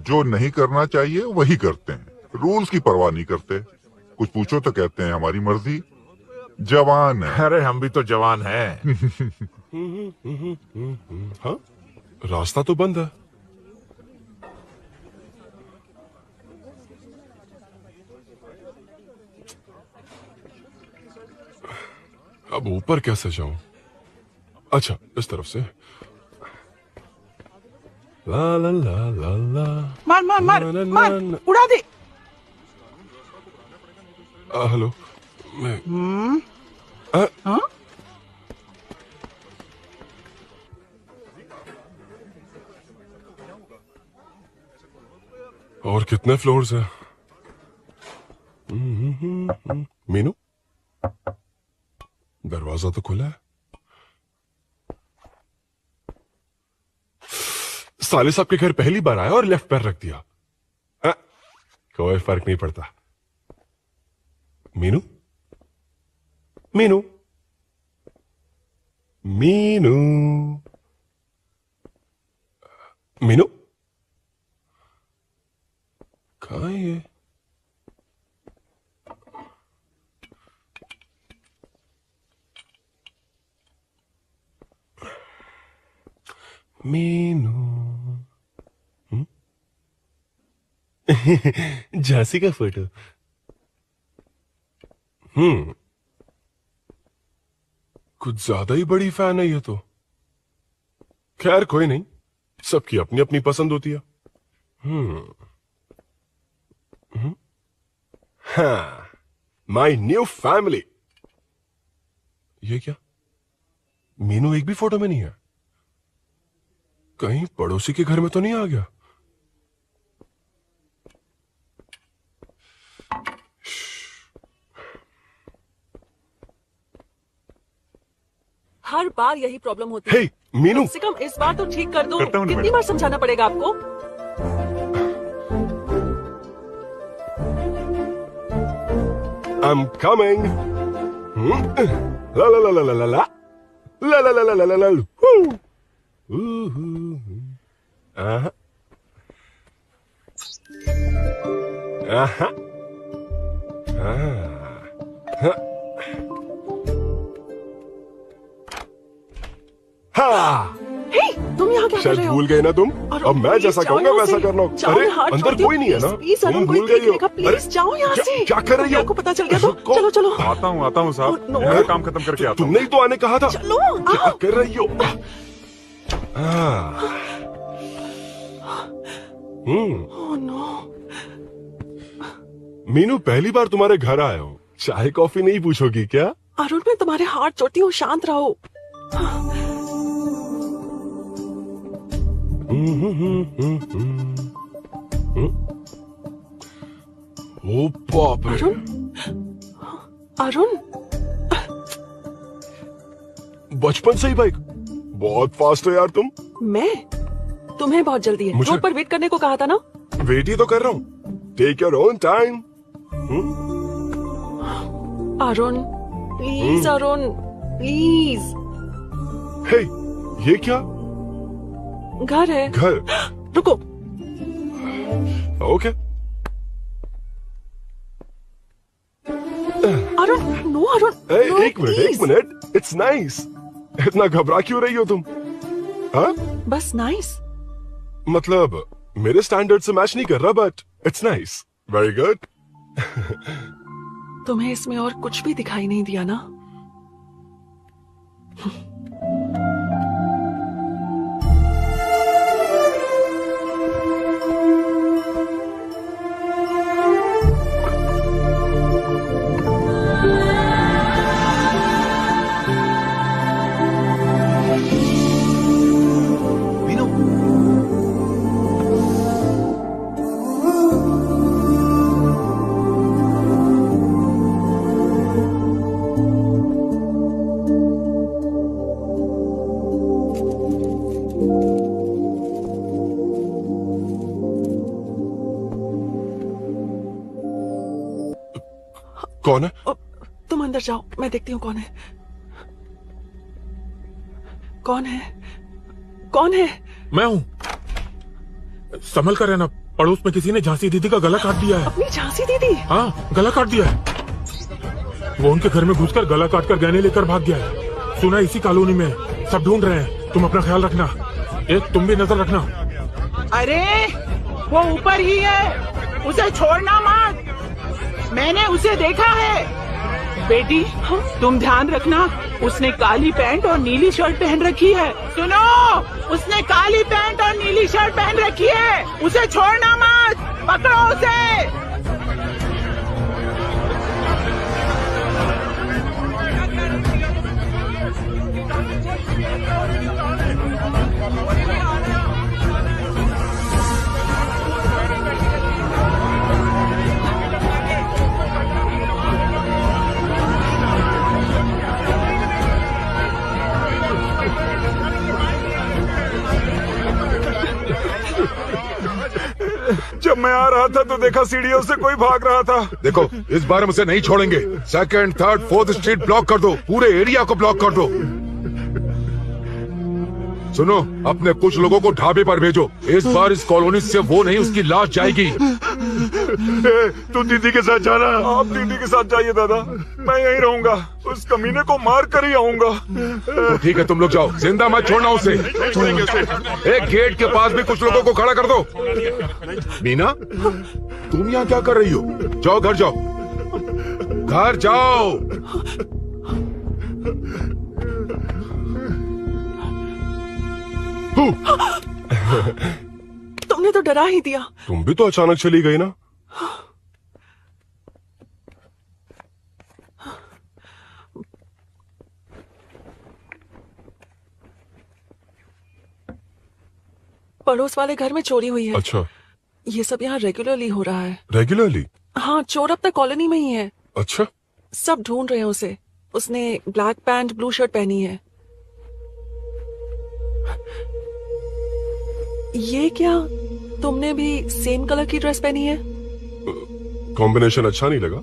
जो नहीं करना चाहिए वही करते हैं, रूल्स की परवाह नहीं करते। कुछ पूछो तो कहते हैं हमारी मर्जी, जवान है। अरे हम भी तो जवान हैं। हाँ, रास्ता तो बंद है। अब ऊपर कैसे जाऊं? अच्छा, इस तरफ से। ला ला ला ला ला। मार मार मार मार, उड़ा दे। हेलो, मैं हाँ? और कितने फ्लोर्स हैं? मीनू, दरवाजा तो खुला है। साले साहब के घर पहली बार आया और लेफ्ट पैर रख दिया। कोई फर्क नहीं पड़ता। मीनू, मीनू, मीनू, मीनू, कहाँ है ये? मीनू, झांसी का फोटो। कुछ ज्यादा ही बड़ी फैन है ये तो। खैर कोई नहीं, सबकी अपनी अपनी पसंद होती है। हाँ, माई न्यू फैमिली। ये क्या? मीनू एक भी फोटो में नहीं है। कहीं पड़ोसी के घर में तो नहीं आ गया? हर बार यही प्रॉब्लम होती है। मीनू, कम से कम इस बार तो ठीक कर दो। करता हूँ ना कितनी बार समझाना पड़ेगा आपको? I'm coming. La la la la la la la. La la la la la la la. Woo. Aha. Aha. हाँ। हे, तुम यहाँ क्या कर शायद रहे हो? भूल गए ना तुम। अब मैं जैसा कहूंगा वैसा करना। अरे अंदर कोई नहीं है ना? तुम भूल गई हो। प्लीज जाओ यहाँ से। क्या कर रही हो? आपको पता चल गया तो चलो चलो। आता हूँ साहब, मेरा काम खत्म करके आता हूँ। तुमने ही तो आने कहा था। चलो, क्या कर रही हो? Oh no. मीनू, पहली बार तुम्हारे घर आया हूँ, चाय कॉफी नहीं पूछोगी क्या? अरुण, मैं तुम्हारे हाथ जोड़ती हूँ, शांत रहो। ओ बाप रे। अरुण, बचपन से ही बाइक? बहुत फास्ट हो यार तुम। मैं? तुम्हें बहुत जल्दी है। रोड पर वेट करने को कहा था ना? वेट ही तो कर रहा हूँ। Take your own time. Arun, please Arun, please. Hey, ये क्या? घर है। घर? रुको। Okay. Arun, no Arun. Hey, no, एक please. मिनट, इट्स नाइस। इतना घबरा क्यों रही हो तुम? हाँ? बस नाइस। मतलब मेरे स्टैंडर्ड से मैच नहीं कर रहा, but it's nice. Very good. तुम्हें इसमें और कुछ भी दिखाई नहीं दिया ना? कौन है? तुम अंदर जाओ, मैं देखती हूँ कौन है। कौन है? कौन है? मैं हूँ। संभल कर रहना, पड़ोस में किसी ने झांसी दीदी का गला काट दिया है। अपनी झांसी दीदी? हाँ, गला काट दिया है। वो उनके घर में घुसकर गला काट कर गहने लेकर भाग गया है। सुना इसी कॉलोनी में, सब ढूंढ रहे हैं। तुम अपना ख्याल रखना। एक तुम भी नजर रखना। अरे वो ऊपर ही है, उसे छोड़ना मत। मैंने उसे देखा है। बेटी, तुम ध्यान रखना, उसने काली पैंट और नीली शर्ट पहन रखी है। सुनो, उसने काली पैंट और नीली शर्ट पहन रखी है। उसे छोड़ना मत, पकड़ो उसे। जब मैं आ रहा था तो देखा सीढ़ियों से कोई भाग रहा था। देखो, इस बार हम उसे नहीं छोड़ेंगे। Second, third, fourth street block कर दो, पूरे एरिया को ब्लॉक कर दो। सुनो, अपने कुछ लोगों को ढाबे पर भेजो। इस बार इस कॉलोनी से वो नहीं, उसकी लाश जाएगी। तू दीदी के साथ जाना। आप दीदी के साथ जाइए दादा, मैं यहीं रहूंगा। उस कमीने को मार कर ही आऊंगा। तो ठीक है, तुम लोग जाओ, जिंदा मत छोड़ना उसे। एक गेट के पास भी कुछ लोगों को खड़ा कर दो। मीना, तुम यहाँ क्या कर रही हो? जाओ घर जाओ, घर जाओ। तुमने तो डरा ही दिया। तुम भी तो अचानक चली गई ना। पड़ोस वाले घर में चोरी हुई है। अच्छा। ये सब यहाँ रेगुलरली हो रहा है। रेगुलरली? हाँ, चोर अब तक कॉलोनी में ही है। अच्छा। सब ढूंढ रहे हैं उसे। उसने ब्लैक पैंट ब्लू शर्ट पहनी है। ये क्या, तुमने भी सेम कलर की ड्रेस पहनी है? कॉम्बिनेशन अच्छा नहीं लगा?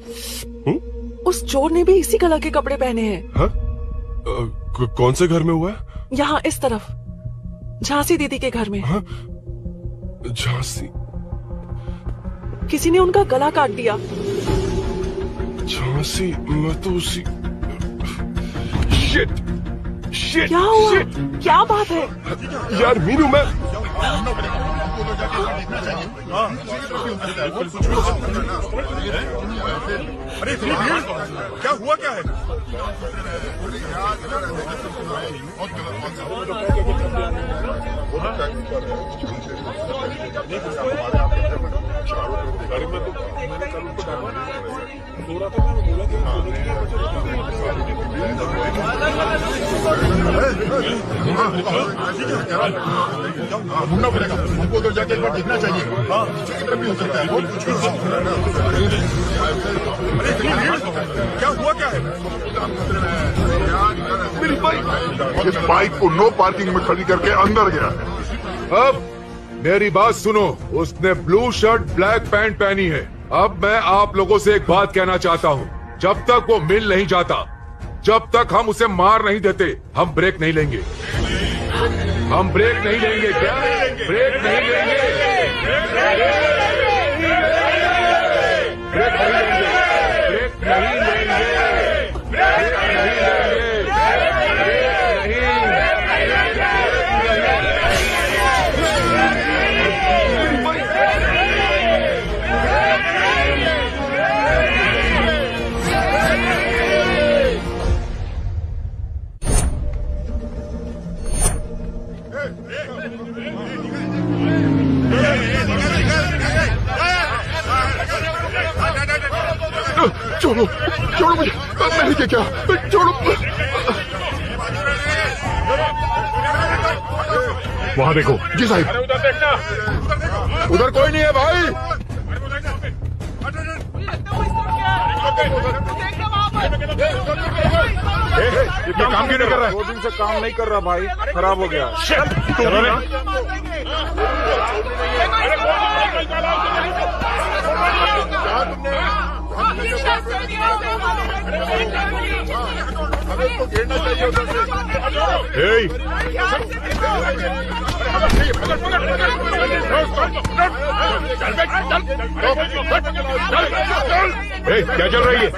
उस चोर ने भी इसी कलर के कपड़े पहने हैं। हाँ? कौन से घर में हुआ है? यहाँ इस तरफ, झांसी दीदी के घर में। हाँ? झांसी? किसी ने उनका गला काट दिया। झांसी? मैं तो उसी... शिट! शिट! क्या हुआ? शिट! क्या बात है? यार मीनू, मैं... अरे क्या हुआ, क्या है? मुन्ना करेगा, हमको तो जाके एक बार देखना चाहिए। हाँ, भी हो सकता है। क्या हुआ, क्या है? मेरी बाइक, इस बाइक को नो पार्किंग में खड़ी करके अंदर गया। अब मेरी बात सुनो, उसने ब्लू शर्ट ब्लैक पैंट पहनी है। अब मैं आप लोगों से एक बात कहना चाहता हूँ, जब तक वो मिल नहीं जाता, जब तक हम उसे मार नहीं देते हम ब्रेक नहीं लेंगे। हम ब्रेक नहीं लेंगे। क्या ब्रेक नहीं लेंगे? ब्रेक नहीं लेंगे। ब्रेक नहीं लेंगे। ब्रेक नहीं लेंगे। ब्रेक छोड़ो छोड़ो मुझे, मैंने क्या किया? छोड़ो। वहां देखो। जी साहब। उधर देखना। उधर कोई नहीं है भाई। ये काम क्यों नहीं कर रहा है? 2 दिन से काम नहीं कर रहा भाई, खराब हो गया। चलो रे। क्या चल रही है?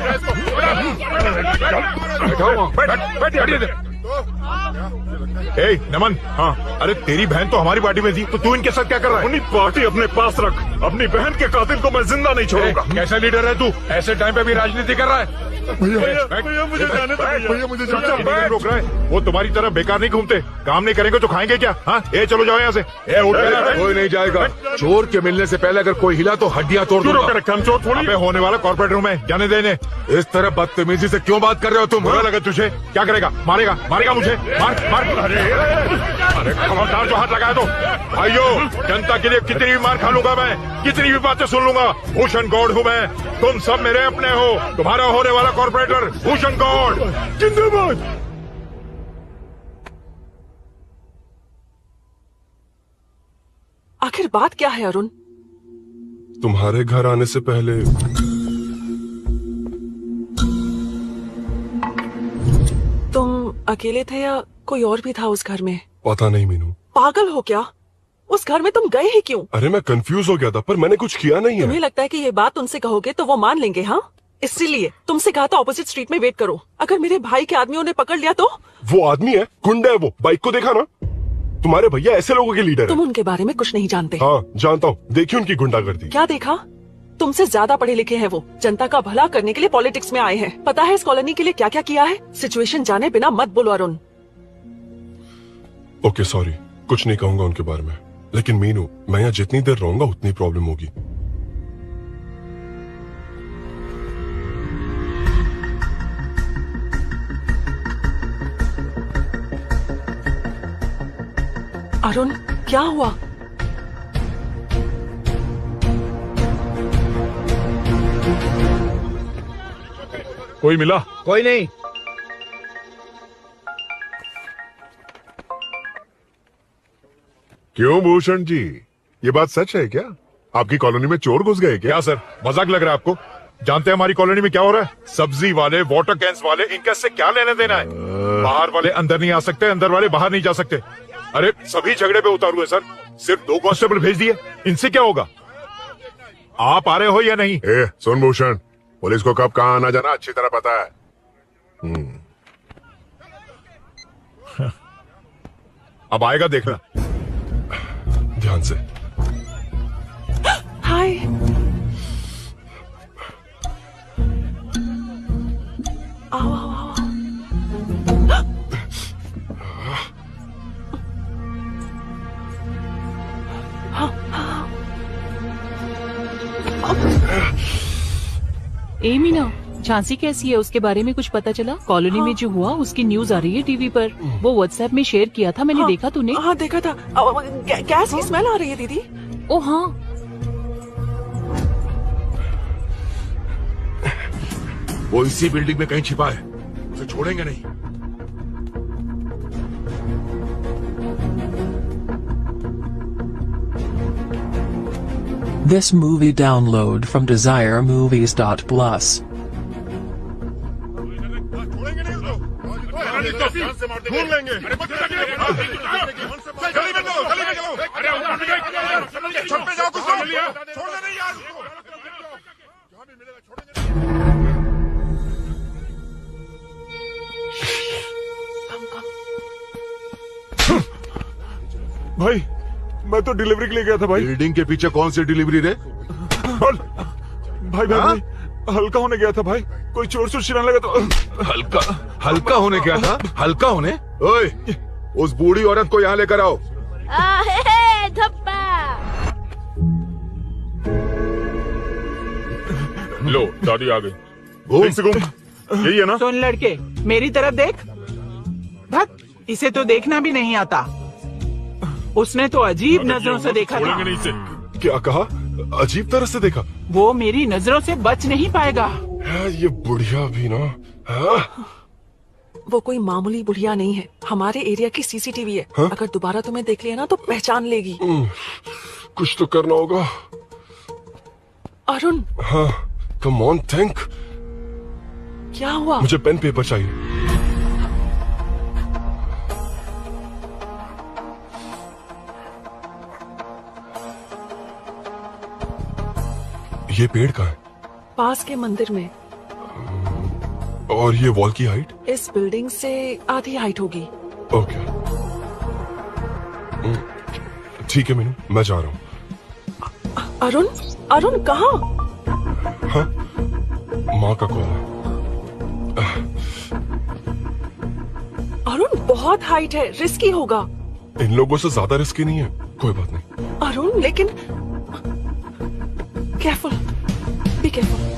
नमन। हाँ, अरे तेरी बहन तो हमारी पार्टी में थी, तो तू इनके साथ क्या कर रहा है? अपनी पार्टी अपने पास रख, अपनी बहन के कातिल को मैं जिंदा नहीं छोड़ूंगा। कैसा लीडर है तू? ऐसे टाइम पे भी राजनीति कर रहा है? भैया मुझे जाने दो। भैया मुझे जाने दो। रोक रहा है? वो तुम्हारी तरह बेकार नहीं घूमते, काम नहीं करेंगे तो खाएंगे क्या? हाँ, चलो जाओ यहाँ से। उठ के। कोई नहीं जाएगा। चोर के मिलने से पहले अगर कोई हिला तो हड्डियां तोड़ दूंगा। हम चोर थोड़ी। होने वाला कॉर्पोरेट रूम है, जाने देने। इस तरह बदतमीजी से क्यों बात कर रहे हो तुम? बुरा लगा तुझे? क्या करेगा? मारेगा? मारेगा मुझे? मार। अरे खबरदार जो हाथ लगाया तो। भाइयों, जनता के लिए कितनी भी मार खा लूंगा मैं, कितनी भी बातें सुन लूंगा। भूषण गौड़ हूँ मैं, तुम सब मेरे अपने हो। तुम्हारा होने वाला कॉर्पोरेटर भूषण गौड़ जिंदाबाद। आखिर बात क्या है अरुण? तुम्हारे घर आने से पहले तुम अकेले थे या कोई और भी था उस घर में? पता नहीं मीनू। पागल हो क्या? उस घर में तुम गए ही क्यों? अरे मैं कंफ्यूज हो गया था, पर मैंने कुछ किया नहीं है। तुम्हें लगता है कि ये बात उनसे कहोगे तो वो मान लेंगे? हाँ, इसीलिए तुमसे कहा था ऑपोजिट स्ट्रीट में वेट करो। अगर मेरे भाई के आदमियों ने पकड़ लिया तो? वो आदमी है, गुंडा है वो। बाइक को देखा ना? तुम्हारे भैया ऐसे लोगों के लीडर तुम है। उनके बारे में कुछ नहीं जानते। हाँ जानता हूँ, देखिए उनकी गुंडागर्दी। क्या देखा? तुमसे ज्यादा पढ़े लिखे हैं वो। जनता का भला करने के लिए पॉलिटिक्स में आए हैं। पता है इस कॉलोनी के लिए क्या क्या किया है? सिचुएशन जाने बिना मत बोलो अरुण। ओके सॉरी, कुछ नहीं कहूंगा उनके बारे में। लेकिन मीनू, मैं यहाँ जितनी देर रहूंगा उतनी प्रॉब्लम होगी। अरुण, क्या हुआ? कोई मिला? कोई नहीं। क्यों भूषण जी, ये बात सच है क्या? आपकी कॉलोनी में चोर घुस गए क्या? सर, मजाक लग रहा है आपको? जानते हैं हमारी कॉलोनी में क्या हो रहा है? सब्जी वाले, वाटर कैंस वाले, इनका इससे क्या लेने देना है? बाहर वाले अंदर नहीं आ सकते, अंदर वाले बाहर नहीं जा सकते। अरे सभी झगड़े पे उतारू है सर। सिर्फ 2 कांस्टेबल भेज दिए, इनसे क्या होगा? आप आ रहे हो या नहीं? सुन भूषण, पुलिस को कब कहाँ आना जाना अच्छी तरह पता है। अब आएगा देखना। ध्यान से। हाय। आओ आओ आओ। ए मीना, झांसी कैसी है? उसके बारे में कुछ पता चला? कॉलोनी में जो हुआ उसकी न्यूज आ रही है टीवी पर। वो व्हाट्सएप में शेयर किया था मैंने। देखा तूने? हाँ देखा था। गैस की स्मेल आ रही है दीदी। ओ हाँ। वो इसी बिल्डिंग में कहीं छिपा है, उसे छोड़ेंगे नहीं। This movie download from DesireMovies.plus. छोड़ेंगे नहीं उसको। से मार देंगे। ढूंढ लेंगे। अरे जल्दी में चलो, जल्दी में चलो। अरे छत पे जाओ, कुछ छोड़ दे नहीं यार उसको। जहाँ भी मिलेगा छोड़ेंगे। भाई मैं तो डिलीवरी के लिए गया था भाई। बिल्डिंग के पीछे कौन सी डिलीवरी रे? भाई भाई हल्का होने गया था भाई, कोई चोर से चिल्लाने लगा तो। हल्का होने गया था? हल्का होने? ओए, उस बूढ़ी औरत को यहाँ लेकर आओ। धप्पा। लो दादी आ गई। यही है ना? सुन लड़के, मेरी तरफ देख। भक, इसे तो देखना भी नहीं आता। उसने तो अजीब नजरों से देखा था। नहीं से। क्या कहा? अजीब तरह से देखा? वो मेरी नजरों से बच नहीं पाएगा। ये बुढ़िया भी ना। वो कोई मामूली बुढ़िया नहीं है, हमारे एरिया की सीसीटीवी है। अगर दोबारा तुम्हें देख लिया ना तो पहचान लेगी। कुछ तो करना होगा। अरुण। हाँ, कम ऑन थिंक। क्या हुआ? मुझे पेन पेपर चाहिए। ये पेड़ का है? पास के मंदिर में। और ये वॉल की हाइट? इस बिल्डिंग से आधी हाइट होगी। ओके, ठीक है मीनू, मैं जा रहा हूँ। अरुण, अरुण कहाँ? हाँ, माँ का कॉल है। अरुण बहुत हाइट है, रिस्की होगा। इन लोगों से ज्यादा रिस्की नहीं है, कोई बात नहीं। अरुण लेकिन केयरफुल, बी केयरफुल।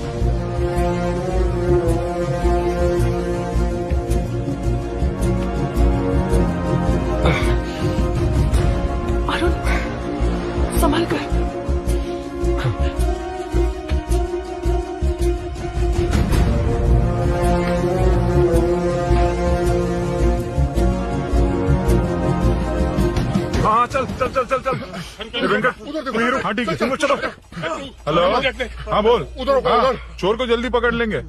अरुण संभाल कर। हाँ चल चल चल चल चल। उधर देखो। हाँ ठीक है, तुम लोग चलो। हेलो, हाँ बोल। उधर चोर को जल्दी पकड़ लेंगे।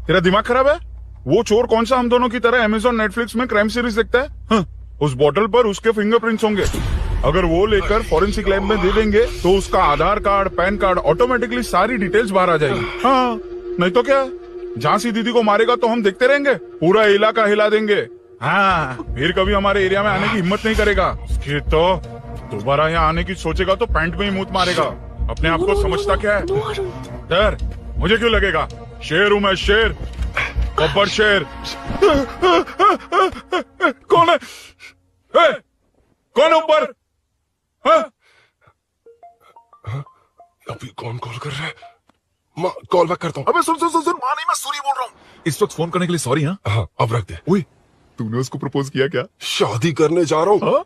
तेरा दिमाग खराब है? वो चोर कौन सा हम दोनों की तरह अमेज़न नेटफ्लिक्स में क्राइम सीरीज देखता है? हाँ, उस बोतल पर उसके फिंगरप्रिंट्स होंगे। अगर वो लेकर फॉरेंसिक लैब में दे देंगे तो उसका आधार कार्ड, पैन कार्ड, ऑटोमेटिकली सारी डिटेल्स बाहर आ जाएगी। हाँ, नहीं तो क्या, झांसी दीदी को मारेगा तो हम देखते रहेंगे, पूरा इलाका हिला देंगे। हाँ, फिर कभी हमारे एरिया में आने की हिम्मत नहीं करेगा। फिर तो दोबारा यहाँ आने की सोचेगा तो पैंट में ही मूत मारेगा। अपने आप को समझता क्या है? डर मुझे क्यों लगेगा? शेर हूँ मैं, शेर, गब्बर शेर। कौन है? कौन है ऊपर? अभी कौन कॉल कर रहा है? माँ, कॉल बैक करता हूँ। अबे सुन सुन सुन सुन, माँ नहीं, मैं सूरी बोल रहा हूँ। इस वक्त फोन करने के लिए सॉरी। हाँ, अब रख दे। ओए, तूने उसको प्रपोज किया क्या? शादी करने जा रहा हूँ।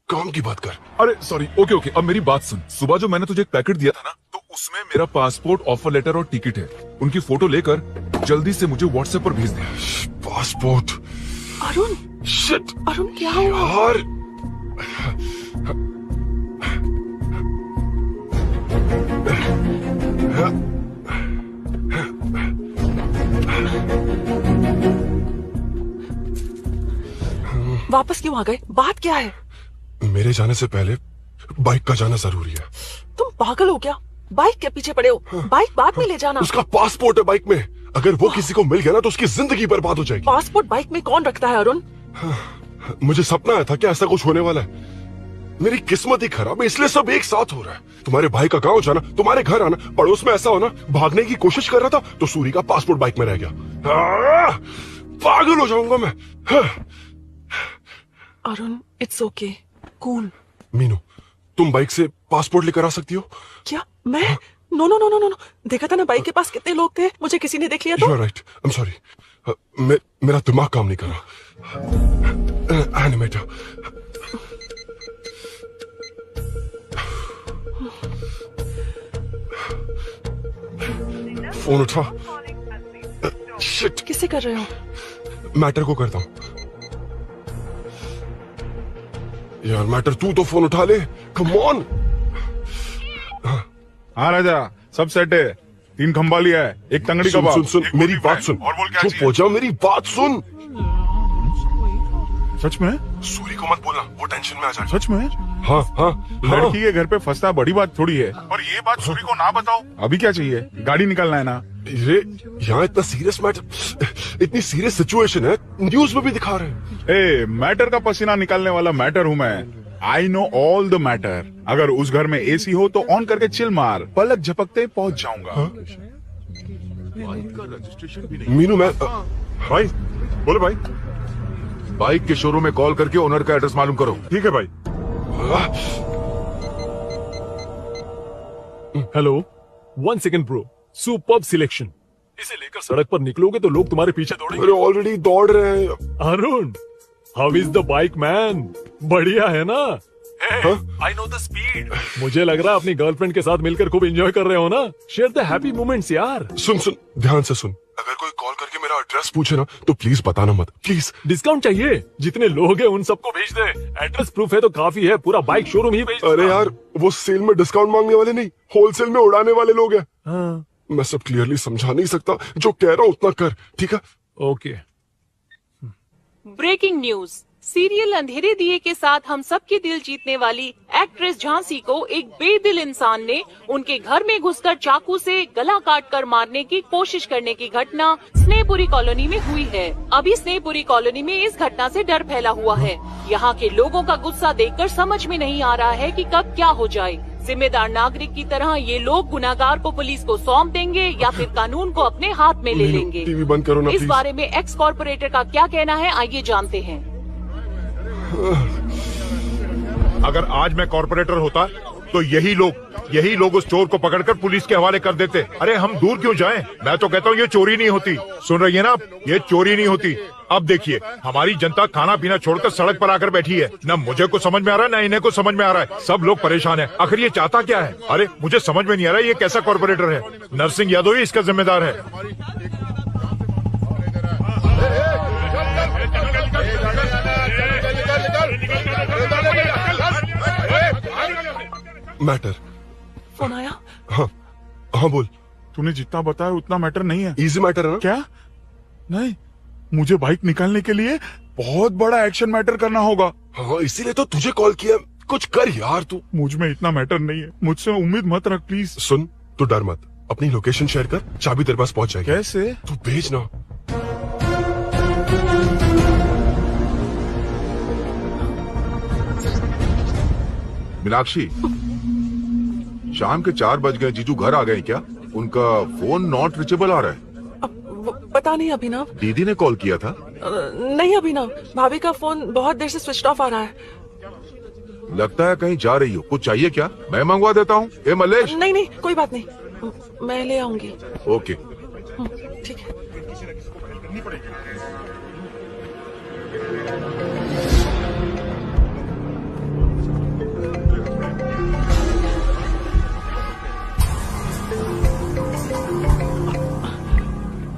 काम की बात कर। अरे सॉरी, ओके ओके, अब मेरी बात सुन। सुबह जो मैंने तुझे एक पैकेट दिया था ना, तो उसमें मेरा पासपोर्ट, ऑफर लेटर और टिकट है। उनकी फोटो लेकर जल्दी से मुझे व्हाट्सएप पर भेज दे। पासपोर्ट? अरुण, शिट, अरुण क्या हुआ? यार, वापस क्यों आ गए? बात क्या है? मेरे जाने से पहले बाइक का जाना जरूरी है। तुम पागल हो क्या? बाइक के पीछे पड़े हो? बाइक बाद में ले जाना। उसका पासपोर्ट है बाइक में, अगर वो किसी को मिल गया ना तो उसकी जिंदगी बर्बाद हो जाएगी। पासपोर्ट बाइक में कौन रखता है अरुण? मुझे सपना आया था कि ऐसा कुछ होने वाला है। मेरी किस्मत ही खराब है, इसलिए सब एक साथ हो रहा है। तुम्हारे भाई का गांव जाना, तुम्हारे घर आना, पड़ोस में ऐसा होना, भागने की कोशिश कर रहा था तो सूरी का पासपोर्ट बाइक में रह गया। पागल हो जाऊंगा मैं। Arun, it's okay, cool. Meenu, तुम बाइक से पासपोर्ट लेकर आ सकती हो? क्या मैं? No no no no no, देखा था ना बाइक के पास कितने लोग थे, मुझे किसी ने देख लिया तो। You are right, I am sorry. मेरा दिमाग काम नहीं कर रहा। एनिमेटर, फोन उठा। शिट, किससे कर रहे हो? मैटर को करता हूँ। यार मैटर, तू तो फोन उठा ले, कम ऑन। हाँ राजा, सब सेट है। 3 खंबा लिया है, एक तंगड़ी सुन कबाब। सुन सुन, मेरी बात सुन। और बोल क्या चुप हो जा, मेरी बात सुन। सच में? सूरी को मत बोलना, वो टेंशन में आ जाए। सच में? हाँ हाँ, लड़की के घर पे फंसना बड़ी बात थोड़ी है। और ये बात सूरी को ना बताओ। अभी क्या चाहिए? गाड़ी निकालना है ना? ये यहाँ इतना सीरियस मैटर, इतनी सीरियस सिचुएशन है, न्यूज में भी दिखा रहे हैं। मैटर का पसीना निकालने वाला मैटर हूँ मैं। I know all the matter. अगर उस घर में एसी हो तो ऑन करके चिल मार, पलक झपकते पहुंच जाऊंगा। मीनू मैं भाई बोलो भाई। बाइक के शोरूम में कॉल करके ओनर का एड्रेस मालूम करो। ठीक है भाई। Hello, 1 second bro, superb selection. इसे लेकर सड़क पर निकलोगे तो लोग तुम्हारे पीछे दौड़ेंगे। अरे ऑलरेडी दौड़ रहे हैं। Arun, how is the bike man? बढ़िया है ना? I know the speed. मुझे लग रहा है अपनी गर्लफ्रेंड के साथ मिलकर खूब एंजॉय कर रहे हो ना? शेयर द हैप्पी मोमेंट्स यार। सुन सुन, ध्यान से सुन। अगर कोई कॉल करके मेरा एड्रेस पूछे ना तो प्लीज बताना मत, प्लीज। डिस्काउंट चाहिए? जितने लोग हैं उन सबको भेज दे। एड्रेस प्रूफ है तो काफी है, पूरा बाइक शोरूम ही भेज। अरे यार, वो सेल में डिस्काउंट मांगने वाले नहीं, होलसेल में उड़ाने वाले लोग हैं। हाँ। मैं सब क्लियरली समझा नहीं सकता, जो कह रहा हूं उतना कर, ठीक है? ओके। Breaking news. सीरियल अंधेरे दिए के साथ हम सबके दिल जीतने वाली एक्ट्रेस झांसी को एक बेदिल इंसान ने उनके घर में घुसकर चाकू से गला काटकर मारने की कोशिश करने की घटना स्नेहपुरी कॉलोनी में हुई है। अभी स्नेहपुरी कॉलोनी में इस घटना से डर फैला हुआ है। यहाँ के लोगों का गुस्सा देखकर समझ में नहीं आ रहा है कि कब क्या हो जाए। जिम्मेदार नागरिक की तरह ये लोग गुनाहगार को पुलिस को सौंप देंगे या फिर कानून को अपने हाथ में ले लेंगे। टीवी बंद करो ना इस प्लीज। बारे में एक्स कॉर्पोरेटर का क्या कहना है, आइए जानते हैं। अगर आज मैं कॉर्पोरेटर होता तो यही लोग उस चोर को पकड़कर पुलिस के हवाले कर देते। अरे हम दूर क्यों जाएं? मैं तो कहता हूँ ये चोरी नहीं होती। सुन रही है ना आप? ये चोरी नहीं होती। अब देखिए, हमारी जनता खाना पीना छोड़कर सड़क पर आकर बैठी है। न मुझे कुछ समझ में आ रहा है, न इन्हें कुछ समझ में आ रहा है। सब लोग परेशान हैं। आखिर ये चाहता क्या है? अरे मुझे समझ में नहीं आ रहा है, ये कैसा कॉर्पोरेटर है? नरसिंह यादव ही इसका जिम्मेदार है। मैटर। फोन आया? हाँ हाँ बोल। तूने जितना बताया उतना मैटर नहीं है। इजी मैटर है ना? क्या? नहीं, मुझे बाइक निकालने के लिए बहुत बड़ा एक्शन मैटर करना होगा। हाँ, इसीलिए तो तुझे कॉल किया। कुछ कर यार तू। मुझ में इतना मैटर नहीं है, मुझसे उम्मीद मत रख प्लीज। सुन, तू डर मत, अपनी लोकेशन शेयर कर, चाबी तेरे पास पहुंच जाएगी। कैसे? तू भेज ना। मीनाक्षी, शाम के 4 बज गए, जीजू घर आ गए क्या? उनका फोन नॉट रिचेबल आ रहा है। पता नहीं अभिनव। दीदी ने कॉल किया था? नहीं अभिनव, भाभी का फोन बहुत देर से स्विच ऑफ आ रहा है। लगता है कहीं जा रही हो। कुछ चाहिए क्या? मैं मंगवा देता हूँ। ए मलेश। नहीं नहीं, कोई बात नहीं, मैं ले आऊंगी। ओके ठीक है।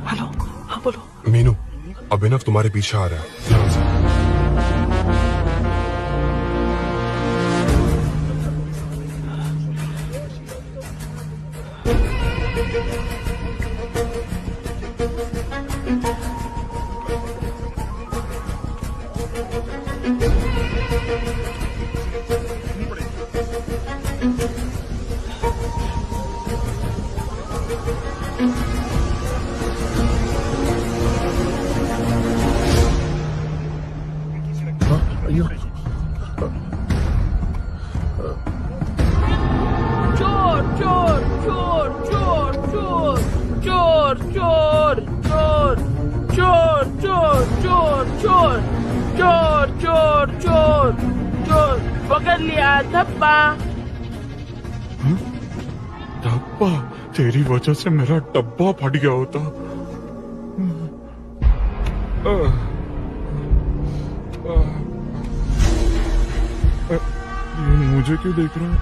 हेलो, हाँ बोलो। मीनू, अभिनव तुम्हारे पीछे आ रहा है, ध्यान से। चोर चोर चोर चोर चोर चोर चोर चोर चोर चोर चोर चोर चोर चोर चोर चोर पकड़ लिया धप्पा। डब्बा? तेरी वजह से मेरा डब्बा फट गया होता। ये मुझे क्यों देख रहा है?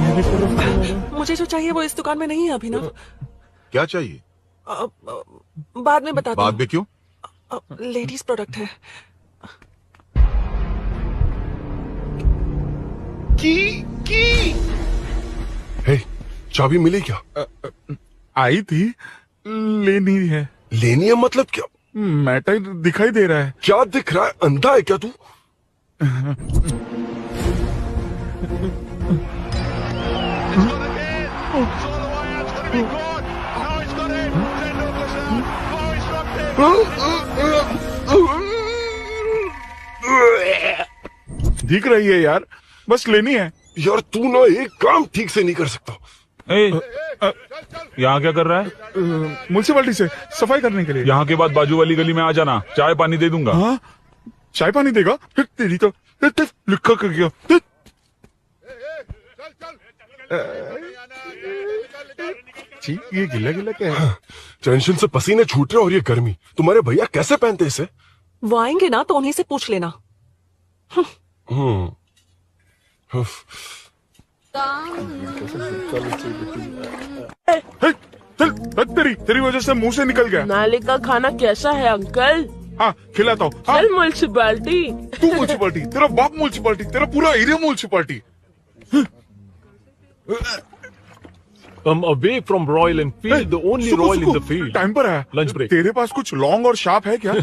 मेरी तरफ क्यों आ रहा है? मुझे जो चाहिए वो इस दुकान में नहीं है अभिनव। क्या चाहिए? बाद में बताता हूँ। बाद में क्यों? लेडीज प्रोडक्ट है। की हे, चाबी मिली क्या? आई थी, लेनी है। लेनी है मतलब क्या? मैटर दिखाई दे रहा है। क्या दिख रहा है? अंधा है क्या तू? दिख रही है यार, बस लेनी है। यार तू ना एक काम ठीक से नहीं कर सकता। यहाँ क्या कर रहा है? म्युनिसिपैलिटी से सफाई करने के लिए। यहाँ के बाद बाजू वाली गली में आ जाना, चाय पानी दे दूंगा। हाँ? चाय पानी देगा? तेरी तो लिखा कर गया। ये गिला गिला क्या है? टेंशन से पसीने छूट रहे और ये गर्मी, तुम्हारे भैया कैसे पहनते इसे? वो आएंगे ना तो उन्हीं से पूछ लेना। तेरी वजह से मुंह से निकल गया। नाले का खाना कैसा है अंकल? हाँ खिलाता हूँ। चल म्युनिसिपैलिटी। तू म्युनिसिपैलिटी, तेरा बाप म्युनिसिपैलिटी, तेरा पूरा area municipality. I'm away from Royal Enfield, the only Royal in the field. Time पर है। Lunch break. तेरे पास कुछ लॉन्ग और शार्प है क्या?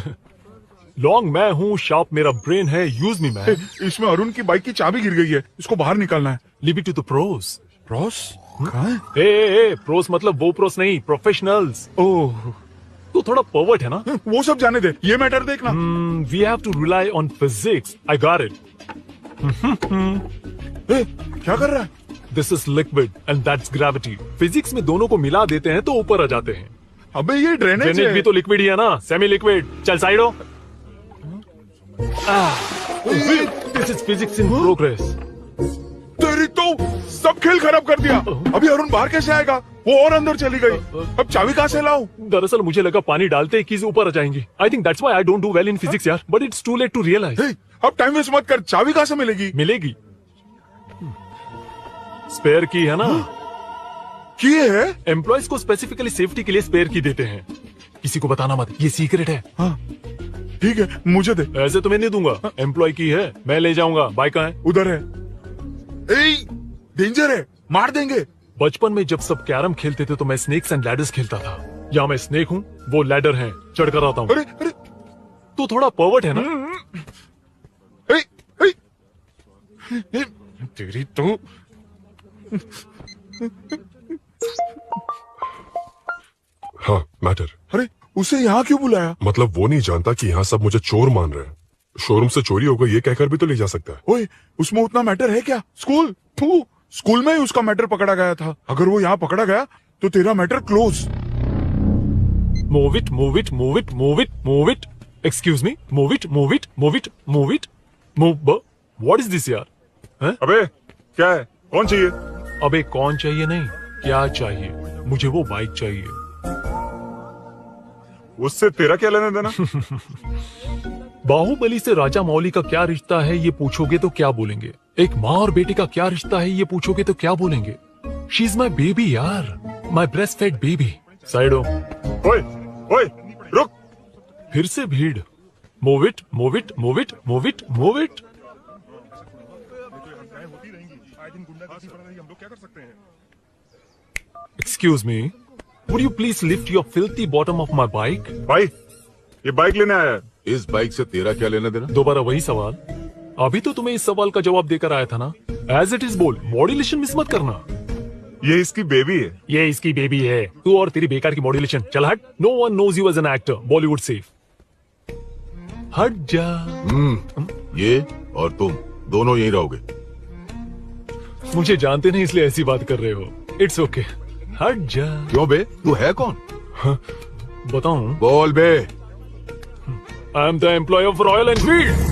लॉन्ग मैं हूँ, शार्प मेरा ब्रेन है, यूज मी मैन। इसमें अरुण की बाइक की चाबी गिर गई है, इसको बाहर निकालना है। Leave it to the pros. Pros? कहाँ है? प्रोस मतलब वो प्रोस नहीं, प्रोफेशनल्स। ओह, तो थोड़ा पर्वर्ट है ना? वो सब जाने दे, ये मैटर देखना। We have to rely on physics. I got it. क्या कर रहा है? This is liquid and that's gravity. Physics में दोनों को मिला देते हैं तो ऊपर आ जाते हैं। अबे ये ड्रेनेज भी तो लिक्विड ही है ना, सेमी लिक्विड। चल साइड हो। This is physics in progress. तेरी तो सब खेल खराब कर दिया। अभी अरुण बाहर कैसे आएगा? वो और अंदर चली गई। अब चाबी कहाँ से लाऊं? दरअसल मुझे लगा पानी डालते ही कीज ऊपर आ जाएंगी। I think that's why I don't do well in physics यार। But it's too late to realize. अब टाइम वेस्ट मत कर, चाबी कहाँ से मिलेगी? मिलेगी। स्पेयर की है ना? की है? एम्प्लॉयज को स्पेसिफिकली सेफ्टी के लिए स्पेयर की देते हैं। किसी को बताना मत, ये सीक्रेट है। हाँ ठीक है, मुझे दे। ऐसे तो मैं नहीं दूंगा। एम्प्लॉय की है, मैं ले जाऊंगा। बाइक कहाँ है? उधर है। डेंजर है, मार देंगे। बचपन में जब सब कैरम खेलते थे तो मैं स्नेक्स एंड लैडर्स खेलता था। या मैं स्नेक हूँ, वो लैडर है, चढ़ कर आता हूँ। अरे तो थोड़ा पर्वर्ट है ना? तेरी तो हाँ मैटर। अरे उसे यहाँ क्यों बुलाया? मतलब वो नहीं जानता कि यहाँ सब मुझे चोर मान रहे हैं। शोरूम से चोरी होगा ये कहकर भी तो ले जा सकता है। ओए, उसमें उतना मैटर है क्या? स्कूल में ही उसका मैटर पकड़ा गया था। अगर वो यहाँ पकड़ा गया तो तेरा matter close. Move it, move it, move it, move it, move it. Excuse me, move it, move it, move it, move it, move. What is this यार? अबे क्या है? कौन चाहिए? अबे कौन चाहिए नहीं, क्या चाहिए? मुझे वो बाइक चाहिए। उससे तेरा क्या लेना देना? बाहुबली से राजा मौली का क्या रिश्ता है ये पूछोगे तो क्या बोलेंगे? एक माँ और बेटे का क्या रिश्ता है ये पूछोगे तो क्या बोलेंगे? शी इज माई बेबी यार, my breast fed baby. Side हो। ओए रुक। फिर से भीड़। Move it, move it, move it, move it, move it. Excuse me, would you please lift your filthy bottom of my bike? भाई, ये bike लेने आया है। इस बाइक से तेरा क्या लेना देना? दोबारा वही सवाल। अभी तो तुम्हें इस सवाल का जवाब देकर आया था ना। एज इट इज बोल, मॉड्यूलेशन मिस मत करना। ये इसकी बेबी है। ये इसकी बेबी है। तू और तेरी बेकार की मॉड्यूलेशन। चल हट। No one knows you as an actor. Bollywood safe. हट जा। ये और तुम दोनों यहीं रहोगे। मुझे जानते नहीं इसलिए ऐसी बात कर रहे हो। It's okay. हट जा। क्यों बे? तू है कौन? बताऊं? बोल बे। I am the employ of royal Enfield.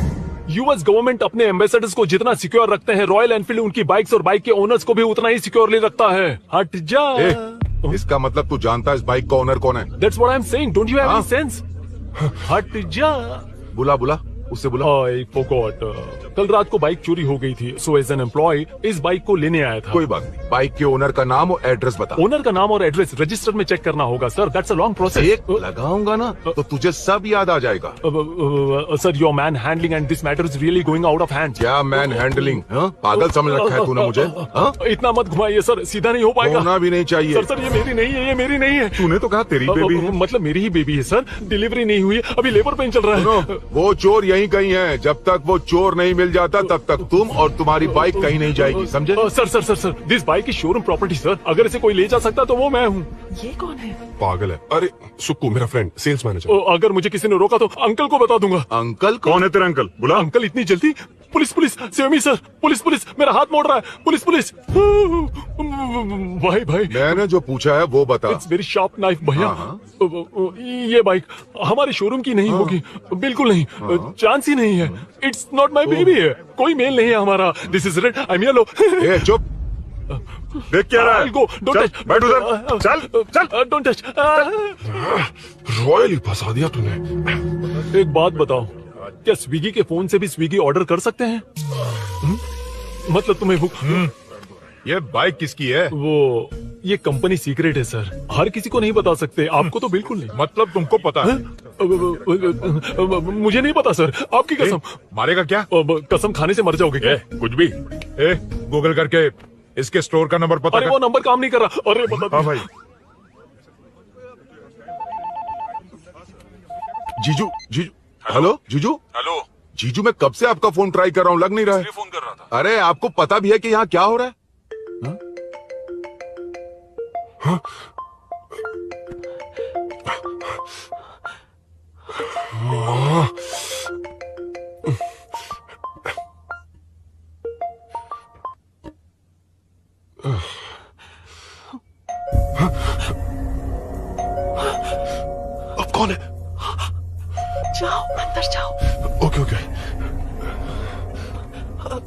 US government अपने एम्बेसडर्स को जितना सिक्योर रखते हैं, रॉयल एनफील्ड उनकी बाइक्स और बाइक के ओनर्स को भी उतना ही सिक्योरली रखता है। हट जा। इसका मतलब तू जानता है इस बाइक का ओनर कौन है? That's what I'm saying. Don't you have any sense? हट जा। बुला उससे बुला। I forgot. कल रात को बाइक चोरी हो गई थी, सो एज एन एम्प्लॉय इस बाइक को लेने आया था। कोई बात नहीं, बाइक के ओनर का नाम और एड्रेस बता। ओनर का नाम और एड्रेस रजिस्टर में चेक करना होगा sir, that's a long process. एक लगाऊंगा ना तो तुझे सब याद आ जाएगा। Sir your man handling and this matter is really going out of hand. क्या मैन हैंडलिंग? पागल समझ रखा है तूने मुझे? इतना मत घुमाइए सर, सीधा नहीं हो पाएगा। होना भी नहीं चाहिए। सर ये मेरी नहीं है, ये मेरी नहीं है। तूने तो कहा तेरी बेबी है। मतलब मेरी ही बेबी है सर, डिलीवरी नहीं हुई है, अभी लेबर पेन चल रहा है। वो चोर यहीं कहीं है, जब तक वो चोर नहीं मिल जाता तब तक तुम और तुम्हारी बाइक कहीं नहीं जाएगी, समझे? Sir sir sir sir this bike is showroom property sir, अगर इसे कोई ले जा सकता तो वो मैं हूँ। ये कौन है? पागल है। अरे सुक्कू मेरा फ्रेंड, सेल्स मैनेजर। अगर मुझे किसी ने रोका तो अंकल को बता दूंगा। अंकल? कौन है तेरा अंकल? बुला। अंकल इतनी जल्दी? Police police, save me sir, police police, मेरा हाथ मोड़ रहा है, पुलिस पुलिस। भाई भाई मैंने जो पूछा है वो बता। इट्स वेरी शार्प नाइफ भैया। ये बाइक हमारे शोरूम की नहीं होगी, बिल्कुल नहीं, चांस ही नहीं है। इट्स नॉट माई बेबी है, कोई मेल नहीं है हमारा। This is red, I am yellow. चुप, देख क्या रहा है? गो, डोंट टच, बैठ उधर, चल चल, डोंट टच। रॉयली फंसा दिया तूने। एक बात बताओ, क्या स्विगी के फोन से भी स्विगी ऑर्डर कर सकते हैं? मतलब तुम्हें ये बाइक किसकी है? वो ये कंपनी सीक्रेट है सर, हर किसी को नहीं बता सकते। आपको तो बिल्कुल नहीं। मतलब तुमको पता है? मुझे नहीं पता सर, आपकी कसम। मारेगा क्या? कसम खाने से मर जाओगे क्या? कुछ भी। गूगल करके इसके स्टोर का नंबर पता अरे वो नंबर काम नहीं कर रहा। अरे बता। हाँ भाई। जीजू, जीजू, हेलो जीजू। हेलो जीजू, मैं कब से आपका फोन ट्राई कर रहा हूँ, लग नहीं रहा है। फोन कर रहा था। अरे आपको पता भी है कि यहाँ क्या हो रहा है? अब कौन है? जाओ अंदर जाओ। Okay okay.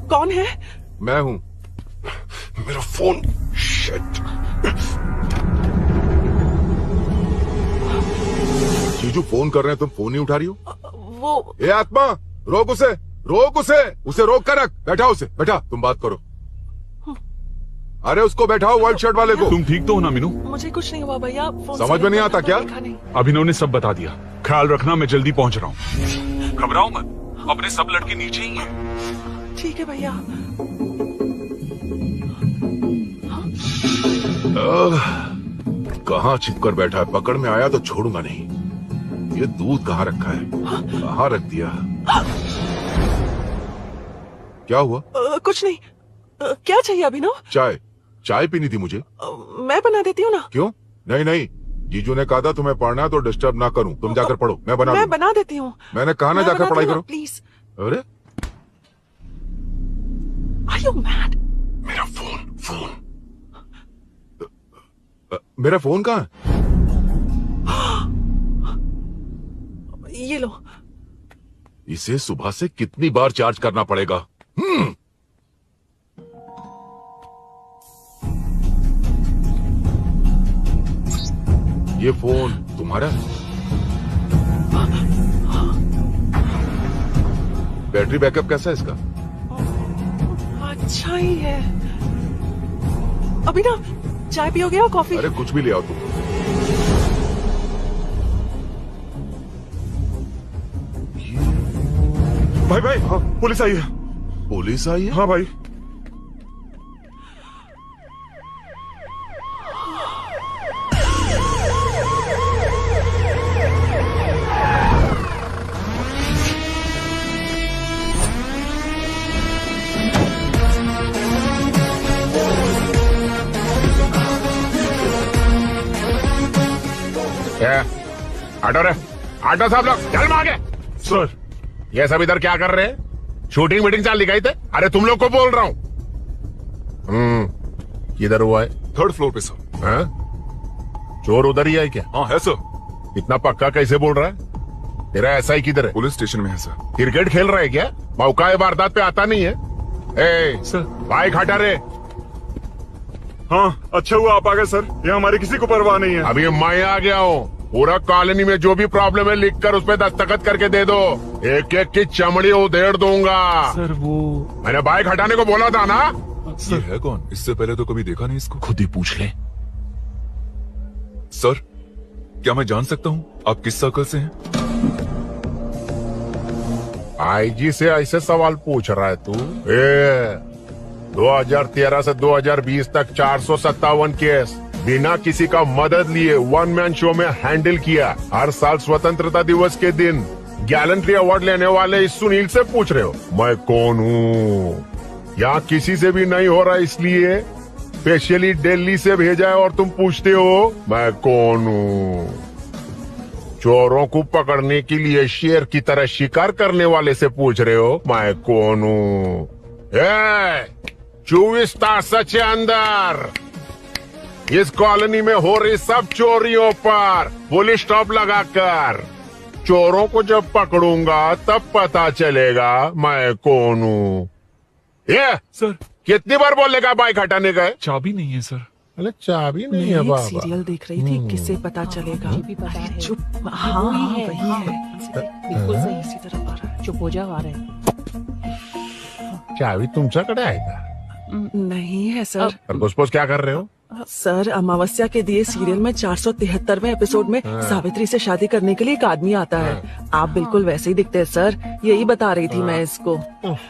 कौन है? मैं हूँ। मेरा फोन। शिट। जीजू फोन कर रहे हैं, तुम फोन नहीं उठा रही हो? वो ए आत्मा, रोक उसे, रोक उसे रोक कर रख। बैठा उसे, बैठा, तुम बात करो। अरे उसको बैठाओ, व्हाइट शर्ट वाले को। तुम ठीक तो हो ना मीनू? मुझे कुछ नहीं हुआ भैया। समझ में नहीं आता क्या? अभिनव ने सब बता दिया, ख्याल रखना, मैं जल्दी पहुंच रहा हूँ। घबराओ मत, अपने सब लड़के नीचे ही हैं। ठीक है भैया। कहाँ छिपकर बैठा है? पकड़ में आया तो छोड़ूंगा नहीं। ये दूध कहाँ रखा है? कहाँ रख दिया? क्या हुआ? कुछ नहीं। क्या चाहिए अभिनव? चाय पीनी थी मुझे। मैं बना देती हूँ ना। क्यों? नहीं, जीजू ने कहा था तुम्हें पढ़ना है तो डिस्टर्ब ना करूं, तुम जाकर पढ़ो, मैं बना देती हूँ। मैंने कहा ना जाकर पढ़ाई करो प्लीज। अरे Are you mad? मेरा फोन। मेरा फोन कहाँ है? ये लो। इसे सुबह से कितनी बार चार्ज करना पड़ेगा? ये फोन तुम्हारा है? बैटरी बैकअप कैसा है इसका? अच्छा ही है। अभिनव, चाय पियोगे या कॉफी? अरे कुछ भी ले आओ तुम। भाई हाँ, पुलिस आई है। पुलिस आई है? हाँ भाई। आटो साहब लोग चल मांगे। सर ये सब इधर क्या कर रहे हैं? शूटिंग मीटिंग चाल दिखाई थे? अरे तुम लोग को बोल रहा हूँ। किधर हुआ है? 3rd फ्लोर पे सर। हाँ? चोर उधर ही है क्या? हाँ है सर। इतना पक्का कैसे बोल रहा है? तेरा एसआई किधर है? पुलिस स्टेशन में है सर। क्रिकेट खेल रहे है क्या? मौका वारदात पे आता नहीं है। ए सर बाइक हटा रे। हाँ अच्छा हुआ आप आ गए सर, यहाँ हमारे किसी को परवाह नहीं है। अभी मैं आ गया हूँ, पूरा कॉलोनी में जो भी प्रॉब्लम है लिख कर उस पर दस्तखत करके दे दो। एक एक की चमड़ी उधेड़ दूंगा। सर वो मैंने बाइक हटाने को बोला था ना। ये है कौन? इससे पहले तो कभी देखा नहीं इसको। खुद ही पूछ ले। सर क्या मैं जान सकता हूँ आप किस सर्कल से हैं? आईजी से ऐसे सवाल पूछ रहा है तू? 2013 से 2020 तक 457 केस बिना किसी का मदद लिए वन मैन शो में हैंडल किया। हर साल स्वतंत्रता दिवस के दिन गैलेंट्री अवार्ड लेने वाले इस सुनील से पूछ रहे हो मैं कौन हूँ? यहाँ किसी से भी नहीं हो रहा, इसलिए स्पेशली दिल्ली से भेजा है और तुम पूछते हो मैं कौन हूँ? चोरों को पकड़ने के लिए शेर की तरह शिकार करने वाले से पूछ रहे हो मैं कौन हूँ? 24 तास के अंदर इस कॉलोनी में हो रही सब चोरियों पर पुलिस स्टॉप लगाकर चोरों को जब पकड़ूंगा तब पता चलेगा मैं कौन हूँ। ये सर कितनी बार बोलेगा बाइक हटाने का? चाबी नहीं है सर। अरे चाबी नहीं है मैं बाबा। सीरियल देख रही थी, किससे पता चलेगा? अरे चुप। हाँ वही है। बिल्कुल सही। इसी तरफ आ रहा है। चुप हो जाओ, आ रहे हैं। चाबी तुमच्याकडे आहे का? नहीं है सर। और घुसपोस क्या कर रहे हो? सर अमावस्या के दिए सीरियल में 473वें एपिसोड में सावित्री से शादी करने के लिए एक आदमी आता है। आप बिल्कुल वैसे ही दिखते हैं सर, यही बता रही थी मैं इसको।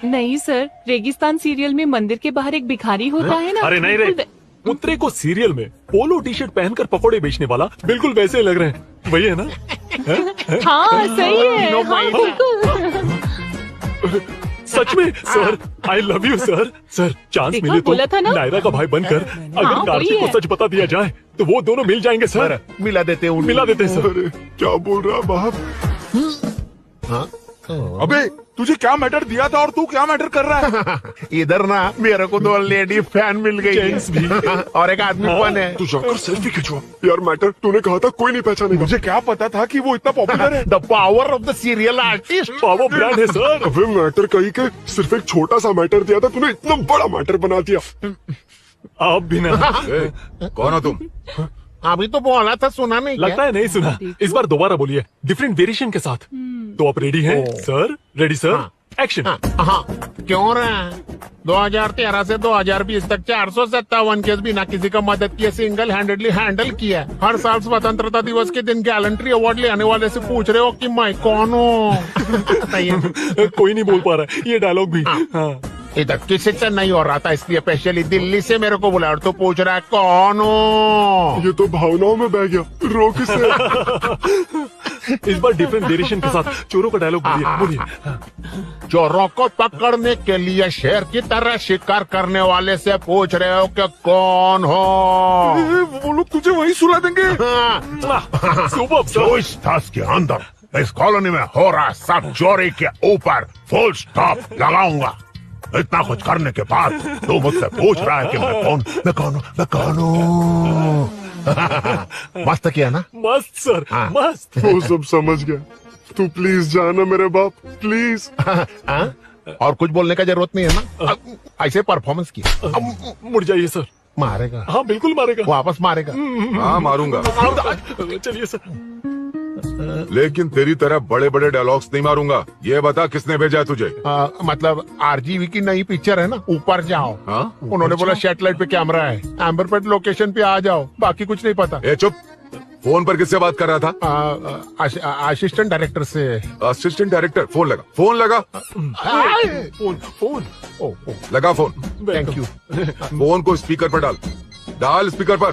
नहीं सर, रेगिस्तान सीरियल में मंदिर के बाहर एक भिखारी होता है ना। अरे नहीं रे, पुत्रे को सीरियल में पोलो टी शर्ट पहनकर पकौड़े बेचने वाला बिल्कुल वैसे ही लग रहे हैं। वही है ना? हाँ सही है। हाँ, बिल्कुल। सच में sir, I love you sir. Sir chance देखा, मिले तो बोला था ना? नायरा का भाई बनकर अगर हाँ, कार्तिक वही को है। सच बता दिया जाए तो वो दोनों मिल जाएंगे सर। मिला देते हैं। मिला देते हैं सर। क्या बोल रहा बाप? हाँ? अबे तुझे क्या मैटर दिया था और तू क्या मैटर कर रहा है? इधर ना मेरे को 2 लेडी फैन मिल गई है और एक आदमी फन है। तू जाकर सेल्फी खिंचवा यार। मैटर तूने कहा था कोई नहीं पहचानेगा। मुझे क्या पता था कि वो इतना पॉपुलर है। The power of the serial artist. Power brand है सर। अबे मैटर कहीं के सिर्फ एक छोटा सा मैटर दिया था, तूने इतना बड़ा मैटर बना दिया। आप भी ना। कौन हो तुम? अभी तो बोला था, सुना नहीं क्या? लगता है नहीं सुना। इस बार दोबारा बोलिए डिफरेंट वेरिएशन के साथ। तो आप रेडी हैं सर? Ready sir? एक्शन। हाँ क्यों रहा? 2013 से 2020 तक 457 केस बिना किसी का मदद किए सिंगल हैंडेडली हैंडल किया। हर साल स्वतंत्रता दिवस के दिन गैलेंट्री अवार्ड लेने वाले से पूछ रहे हो कि मैं कौन हूँ? कोई नहीं बोल पा रहा है ये डायलॉग भी। हाँ। इधर किसी से नहीं हो रहा था, इसलिए स्पेशली दिल्ली से मेरे को बुलाया और तो पूछ रहा है कौन हूँ? ये तो भावनाओं में बह गया। रो किसे? इस बार डिफरेंट वेरिएशन के साथ चोरों का डायलॉग बोलिए। चोरों को पकड़ने के लिए शेर की तरह शिकार करने वाले से पूछ रहे हो कि कौन हो? वो लोग तुझे वही सुला देंगे। Super sir. 24 तास के अंदर इस कॉलोनी में हो रहा सब चोरी के ऊपर फुल स्टॉप लगाऊंगा। इतना कुछ करने के बाद तू मुझसे पूछ रहा है कि मैं कौन हूँ? मस्त किया ना? मस्त सर। मस्त। वो सब समझ गया। तू प्लीज जाना मेरे बाप, प्लीज। और कुछ बोलने का जरूरत नहीं है ना? ऐसे परफॉर्मेंस किया। मुड़ जाइए सर। मारेगा? हाँ बिल्कुल मारेगा। वापस मारेगा? हाँ मारूंगा। चलिए सर। लेकिन तेरी तरह बड़े बड़े डायलॉग्स नहीं मारूंगा। ये बता किसने भेजा है तुझे? मतलब आरजीवी की नई पिक्चर है ना, ऊपर जाओ। हाँ? उन्होंने बोला सैटेलाइट पे कैमरा है, एम्बरपेट लोकेशन पे आ जाओ, बाकी कुछ नहीं पता। ए चुप। फोन पर किससे बात कर रहा था? असिस्टेंट डायरेक्टर से। Assistant director? फोन लगा। फोन लगा। फोन लगा फोन। Thank you. फोन को स्पीकर पर डाल। डाल स्पीकर पर।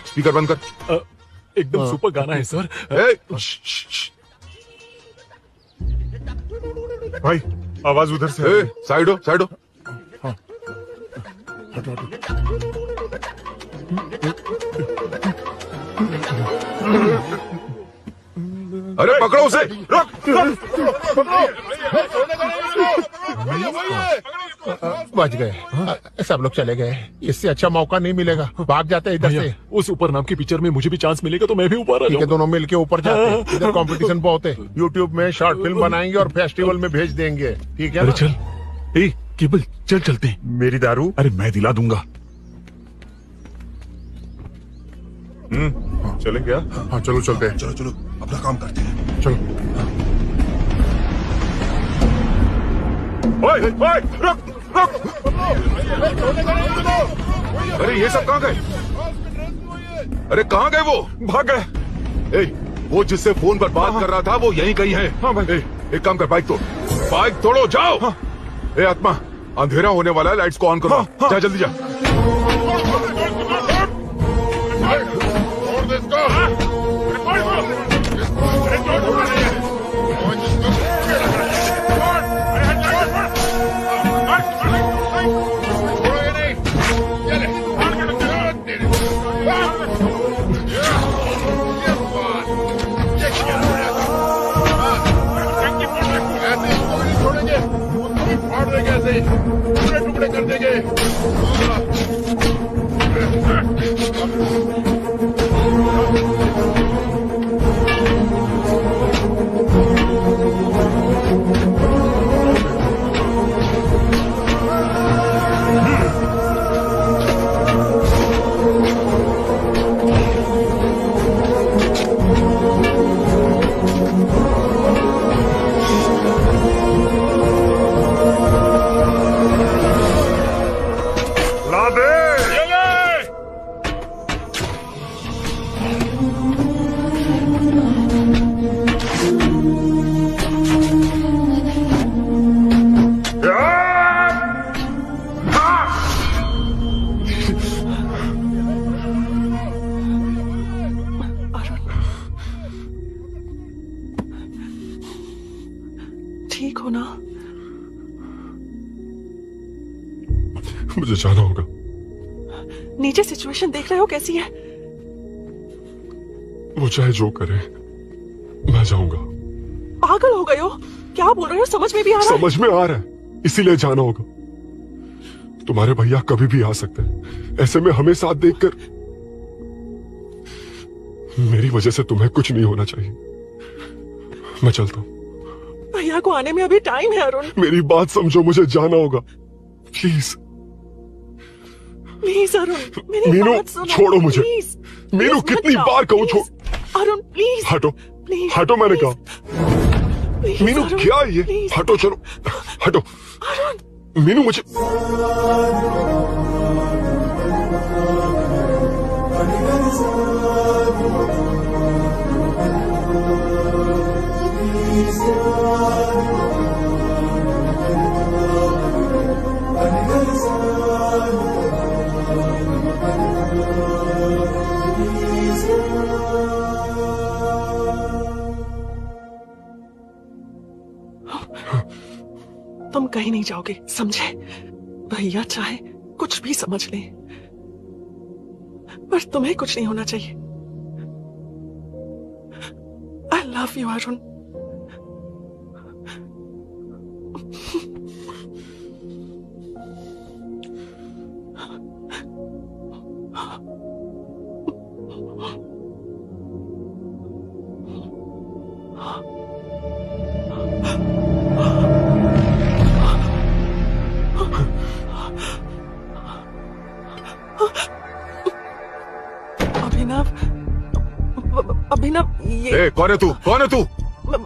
स्पीकर बंद कर। एकदम सुपर गाना है सर। भाई आवाज उधर से। साइड हो, साइड हो। अरे पकड़ो उसे। रुक। बच गए, सब लोग चले गए। इससे अच्छा मौका नहीं मिलेगा, भाग जाते हैं इधर से। उस ऊपर नाम की पिक्चर में मुझे भी चांस मिलेगा तो मैं भी ऊपर आ ठीक है, जाऊंगा। दोनों मिलके ऊपर जाते हैं। इधर कंपटीशन बहुत है। यूट्यूब में शॉर्ट फिल्म बनाएंगे और फेस्टिवल में भेज देंगे, ठीक है अरे ना? चल, ए केबल चल चलते हैं। मेरी दारू? अरे मैं दिला दूंगा। चले क्या? हाँ चलो चलते हैं। चलो चलो अपना काम करते हैं। चलो। ओए, ओए, रुक रुक। अरे ये सब कहाँ गए? अरे कहाँ गए वो? भाग गए। ए, वो जिससे फोन पर बात कर रहा था वो यहीं कहीं है। हाँ भाई। एक काम कर, बाइक तोड़, बाइक तोड़ो, जाओ। ए आत्मा, अंधेरा होने वाला है, लाइट्स को ऑन करो। जा जल्दी जा। टुकड़े टुकड़े कर देंगे। ठीक हो ना? मुझे जाना होगा। नीचे सिचुएशन देख रहे हो कैसी है? वो चाहे जो करे, मैं जाऊंगा। पागल हो गए हो? क्या बोल रहे हो? समझ में भी आ रहा है? समझ में आ रहा है, इसीलिए जाना होगा। तुम्हारे भैया कभी भी आ सकते हैं, ऐसे में हमें साथ देखकर मेरी वजह से तुम्हें कुछ नहीं होना चाहिए। मैं चलता हूँ। भैया को आने में अभी टाइम है अरुण। मेरी बात समझो, मुझे जाना होगा, प्लीज। प्लीज अरुण, मेरी मीनू, बात सुनो। छोड़ो मुझे। प्लीज, मीनू, प्लीज कितनी मत जाओ, बार कहूँ, प्लीज। अरुण प्लीज। हटो, प्लीज, हटो, मैंने प्लीज, कहा। प्लीज, मीनू अरुण, क्या ये? प्लीज। हटो, चलो, हटो। मीनू मुझे तुम कहीं नहीं जाओगे, समझे? भैया चाहे कुछ भी समझ ले, पर तुम्हें कुछ नहीं होना चाहिए। I love you Arun. Abhinav, ये कौन है तू? कौन है तू?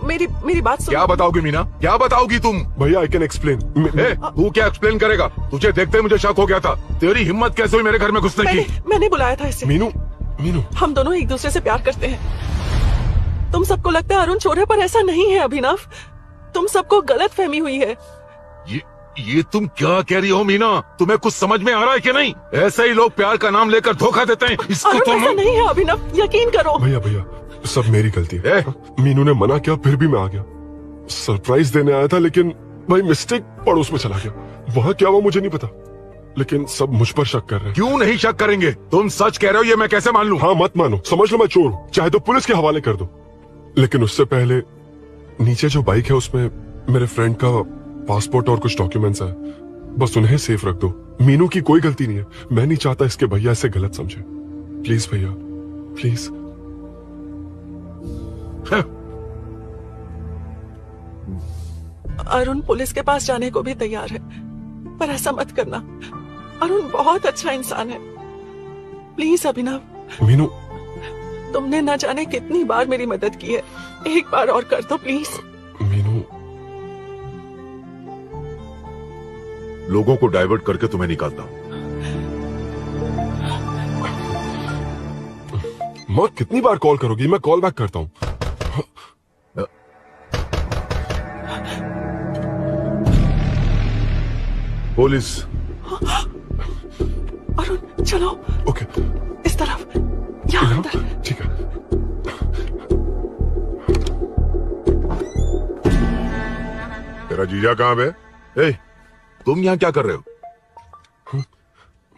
मेरी बात सुनो। क्या बताओगी मीना? क्या बताओगी तुम? भैया आई कैन एक्सप्लेन। तू क्या एक्सप्लेन करेगा? तुझे देखते मुझे शक हो गया था। तेरी हिम्मत कैसे हुई मेरे घर में घुसने की? मैंने बुलाया था इसे। मीनू, मीनू, हम दोनों एक दूसरे से प्यार करते हैं। तुम सबको लगता है अरुण चोर है, पर ऐसा नहीं है अभिनव। तुम सबको गलत फहमी हुई है। ये तुम क्या कह रही हो मीना? तुम्हें कुछ समझ में आ रहा है कि नहीं? ऐसे ही लोग प्यार का नाम लेकर धोखा देते हैं। इसको अरुण तुम ऐसा नहीं है अभिनव, यकीन करो। भैया भैया, सब मेरी गलती है। मीनू ने मना किया, फिर भी मैं आ गया। सरप्राइज देने आया था, लेकिन भाई मिस्टेक पड़ोस में चला गया। वहाँ क्या हुआ मुझे नहीं पता, लेकिन सब मुझ पर शक कर रहे हैं। क्यों नहीं शक करेंगे? तुम सच कह रहे हो, ये मैं कैसे मान लूं? हाँ मत मानो, समझ लो मैं चोर हूँ, चाहे तो पुलिस के हवाले कर दो। लेकिन उससे पहले नीचे जो बाइक है उसमें मेरे फ्रेंड का पासपोर्ट और कुछ डॉक्यूमेंट्स है, बस उन्हें सेफ रख दो। मीनू की कोई गलती नहीं है। मैं नहीं चाहता इसके भैया इसे गलत समझे। प्लीज भैया, प्लीज। अरुण पुलिस के पास जाने को भी तैयार है, पर ऐसा मत करना। अरुण बहुत अच्छा इंसान है। प्लीज अभिनव। मीनू, तुमने न जाने कितनी बार मेरी मदद की है, एक बार और कर दो प्लीज। मीनू, लोगों को डाइवर्ट करके तुम्हें निकालता हूं। माँ कितनी बार कॉल करोगी? मैं कॉल बैक करता हूँ। पुलिस। अरुण चलो। ओके। इस तरफ, यहाँ अंदर। ठीक है। तेरा जीजा कहाँ पे? ए, तुम यहाँ क्या कर रहे हो?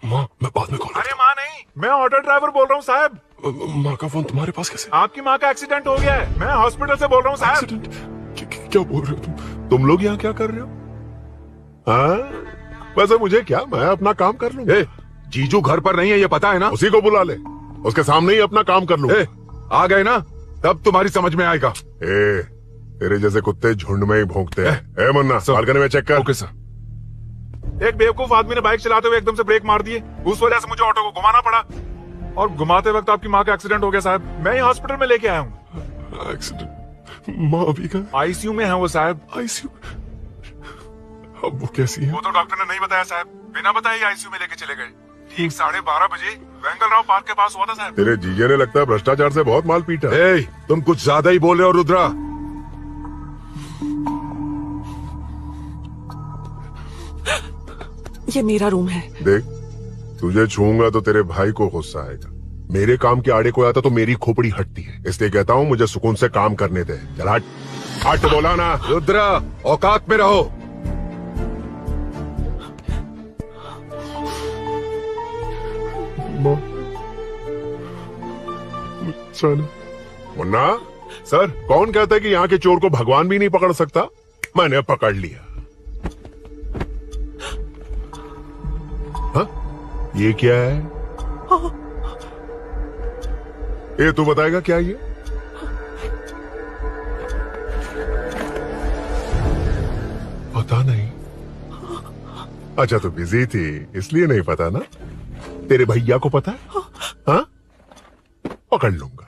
माँ मैं बाद में कॉल। अरे माँ नहीं, मैं ऑटो ड्राइवर बोल रहा हूँ साहब। माँ का फोन तुम्हारे पास कैसे? आपकी माँ का एक्सीडेंट हो गया है, मैं हॉस्पिटल से बोल रहा हूँ साहब। क्या बोल रहे हो तुम लोग यहाँ क्या कर रहे हो? हाँ, वैसे मुझे क्या, मैं अपना काम कर लूँ। जीजू घर पर नहीं है ये पता है ना? उसी को बुला ले, उसके सामने ही अपना काम कर लूँ। आ गए ना, तब तुम्हारी समझ में आएगा। तेरे जैसे कुत्ते झुंड में ही भौंकते हैं। ए मुन्ना, बालकनी में चेक कर। Okay sir. एक बेवकूफ आदमी ने बाइक चलाते हुए एकदम से ब्रेक मार दिए, उस वजह से मुझे ऑटो को घुमाना पड़ा और घुमाते वक्त आपकी माँ का एक्सीडेंट हो गया साहब। मैं ही हॉस्पिटल में लेके आया हूँ। एक्सीडेंट? माँ अभी कहाँ? आईसीयू में है वो साहब। आईसीयू? अब वो कैसी है? वो तो डॉक्टर ने नहीं बताया साहब, बिना बताए आईसीयू में लेके चले गए। ठीक 12:30 बजे वेंकल राव पार्क के पास हुआ था साहब। तेरे जीजे ने लगता है भ्रष्टाचार से बहुत माल पीटा। तुम कुछ ज्यादा ही बोल रहे हो रुद्रा। ये मेरा रूम है। देख, तुझे छूंगा तो तेरे भाई को गुस्सा आएगा। मेरे काम के आड़े को आता तो मेरी खोपड़ी हटती है, इसलिए कहता हूँ मुझे सुकून से काम करने दे। चल हट, हट बोला ना। रुद्रा, औकात में रहो। मुन्ना सर, कौन कहता है कि यहाँ के चोर को भगवान भी नहीं पकड़ सकता? मैंने पकड़ लिया। हाँ? ये क्या है? ये तू बताएगा क्या ये? पता नहीं। अच्छा, तो बिजी थी इसलिए नहीं पता ना? तेरे भैया को पता है? हाँ? पकड़ लूंगा।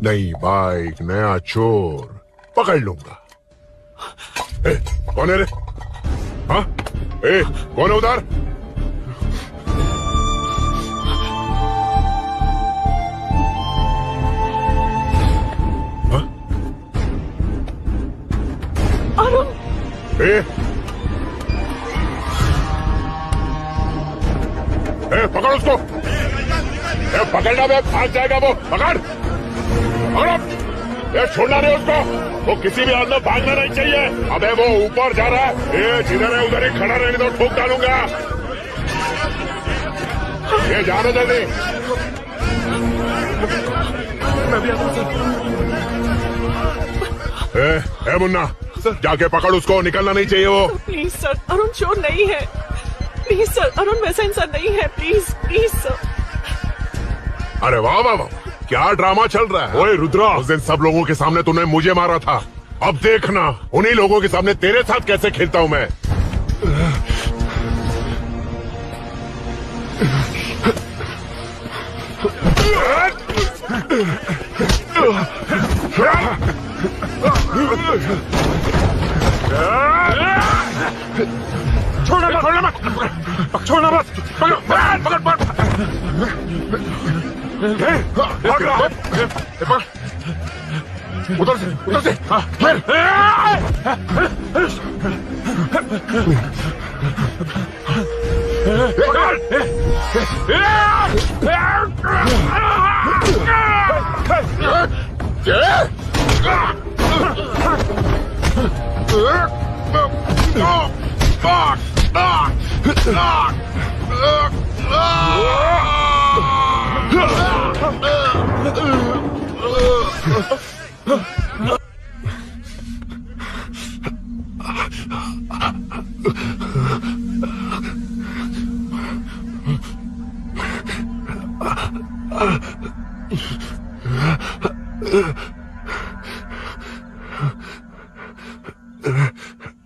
नई बाइक, नया चोर, पकड़ लूंगा। कौन है रे? हाँ? कौन है उधर? अरुण। पकड़ उसको। पकड़ना, मैं भाग जाएगा वो। पकड़, पकड़ो। छोड़ना नहीं उसको। वो किसी भी हाल में भागना नहीं चाहिए। अबे वो ऊपर जा रहा है। जिधर है उधर ही खड़ा रहने दो, ठोक डालूंगा। ये जानो जल्दी। मैं भी आता हूं सर। मुन्ना, जाके पकड़ उसको, निकलना नहीं चाहिए वो। प्लीज सर, अरुण चोर नहीं है। प्लीज सर, अरुण वैसा इंसान नहीं है। Please please sir. अरे वाह वाह वाह, क्या ड्रामा चल रहा है। ओए रुद्रा, उस दिन सब लोगों के सामने तूने मुझे मारा था, अब देखना उन्हीं लोगों के सामने तेरे साथ कैसे खेलता हूं मैं। छोड़ना मत, छोड़ना मत, छोड़ना मत, पकड़, पकड़, पकड़, भाग रहा, उधर से, उधर से,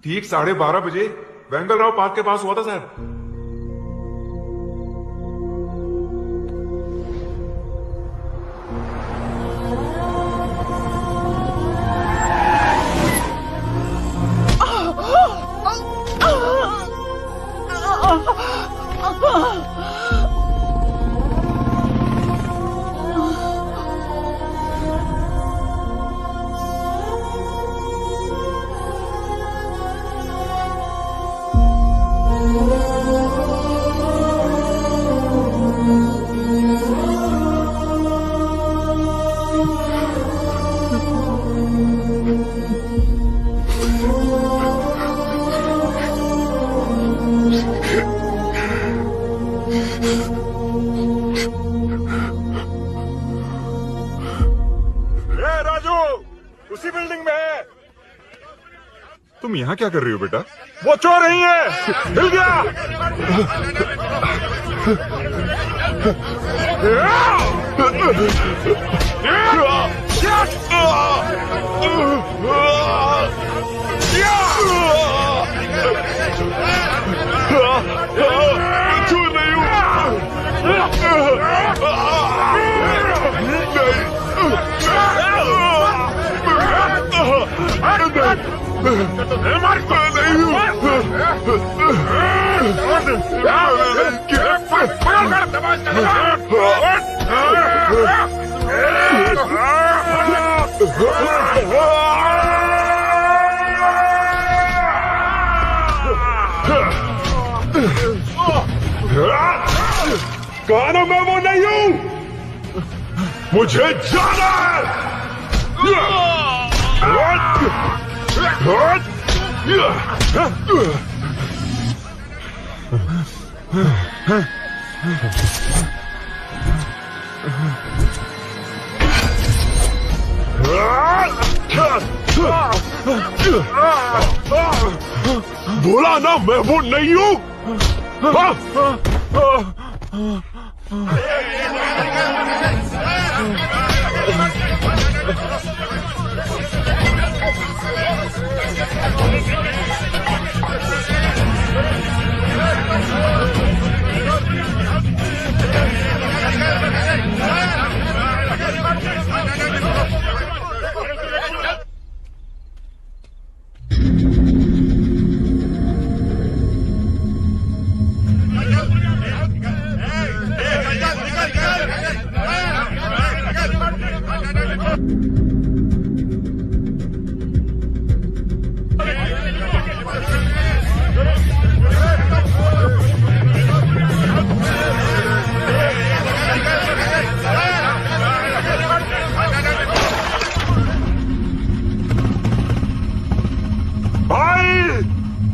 ठीक 12:30 बजे वेंगलराव पार्क के पास हुआ था साहब। उसी बिल्डिंग में है। तुम यहाँ क्या कर रही हो बेटा? वो चोर नहीं है, हिल गया। चोर नहीं कहना मैं वो नहीं हूं, मुझे जाना है। बोला ना मैं वो नहीं हूं।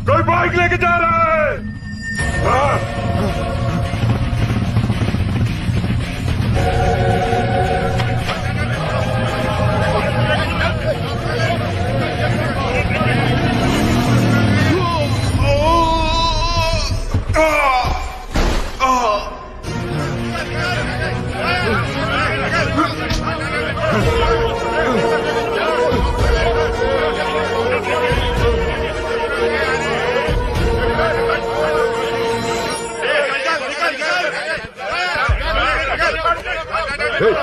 कोई बाइक लेके जा रहा है।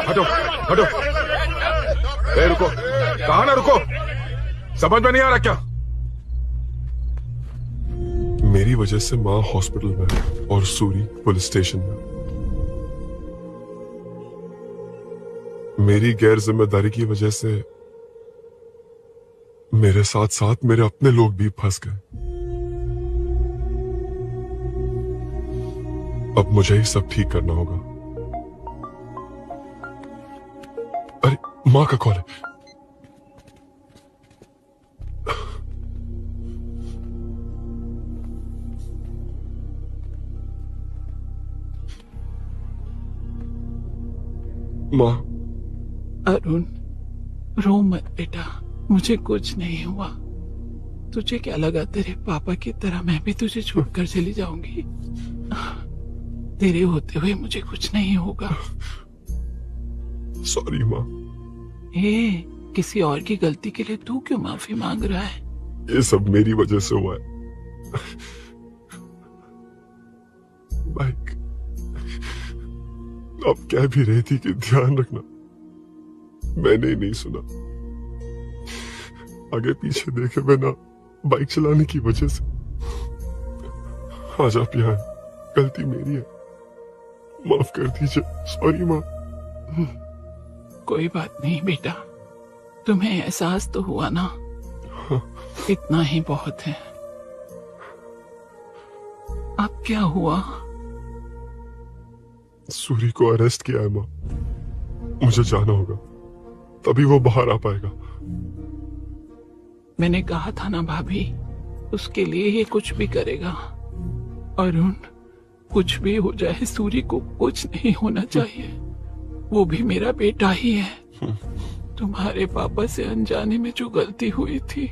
हटो हटो, रुको, कहा ना रुको, समझ में नहीं आ रहा क्या? मेरी वजह से माँ हॉस्पिटल में और सूरी पुलिस स्टेशन में। मेरी गैर जिम्मेदारी की वजह से मेरे साथ साथ मेरे अपने लोग भी फंस गए। अब मुझे ही सब ठीक करना होगा। अरे माँ का कॉल है। माँ। अरुण, रो मत बेटा, मुझे कुछ नहीं हुआ। तुझे क्या लगा तेरे पापा की तरह मैं भी तुझे छोड़कर चली जाऊंगी? तेरे होते हुए मुझे कुछ नहीं होगा। सॉरी माँ। किसी और की गलती के लिए तू क्यों माफी मांग रहा है? ये सब मेरी वजह से हुआ है। बाइक अब कह भी रही थी कि ध्यान रखना, मैंने ही नहीं सुना। आगे पीछे देखे बिना बाइक चलाने की वजह से आज आप यहाँ हैं। गलती मेरी है, माफ कर दीजिए। सॉरी माँ। कोई बात नहीं बेटा, तुम्हें एहसास तो हुआ ना? इतना ही बहुत है। अब क्या हुआ? सूरी को अरेस्ट किया है माँ। मुझे जाना होगा, तभी वो बाहर आ पाएगा। मैंने कहा था ना भाभी, उसके लिए ये कुछ भी करेगा। अरुण, कुछ भी हो जाए सूरी को कुछ नहीं होना चाहिए। वो भी मेरा बेटा ही है। तुम्हारे पापा से अनजाने में जो गलती हुई थी,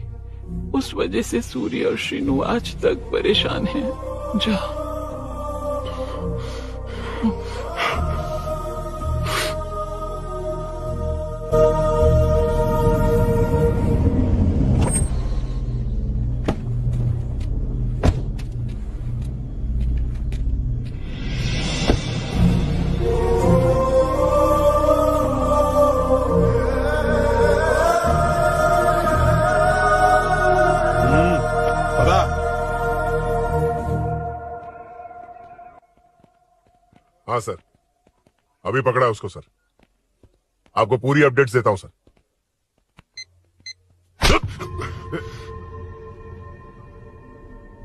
उस वजह से सूरी और श्रीनु आज तक परेशान हैं। जा। हाँ सर, अभी पकड़ा उसको सर। आपको पूरी अपडेट्स देता हूं सर।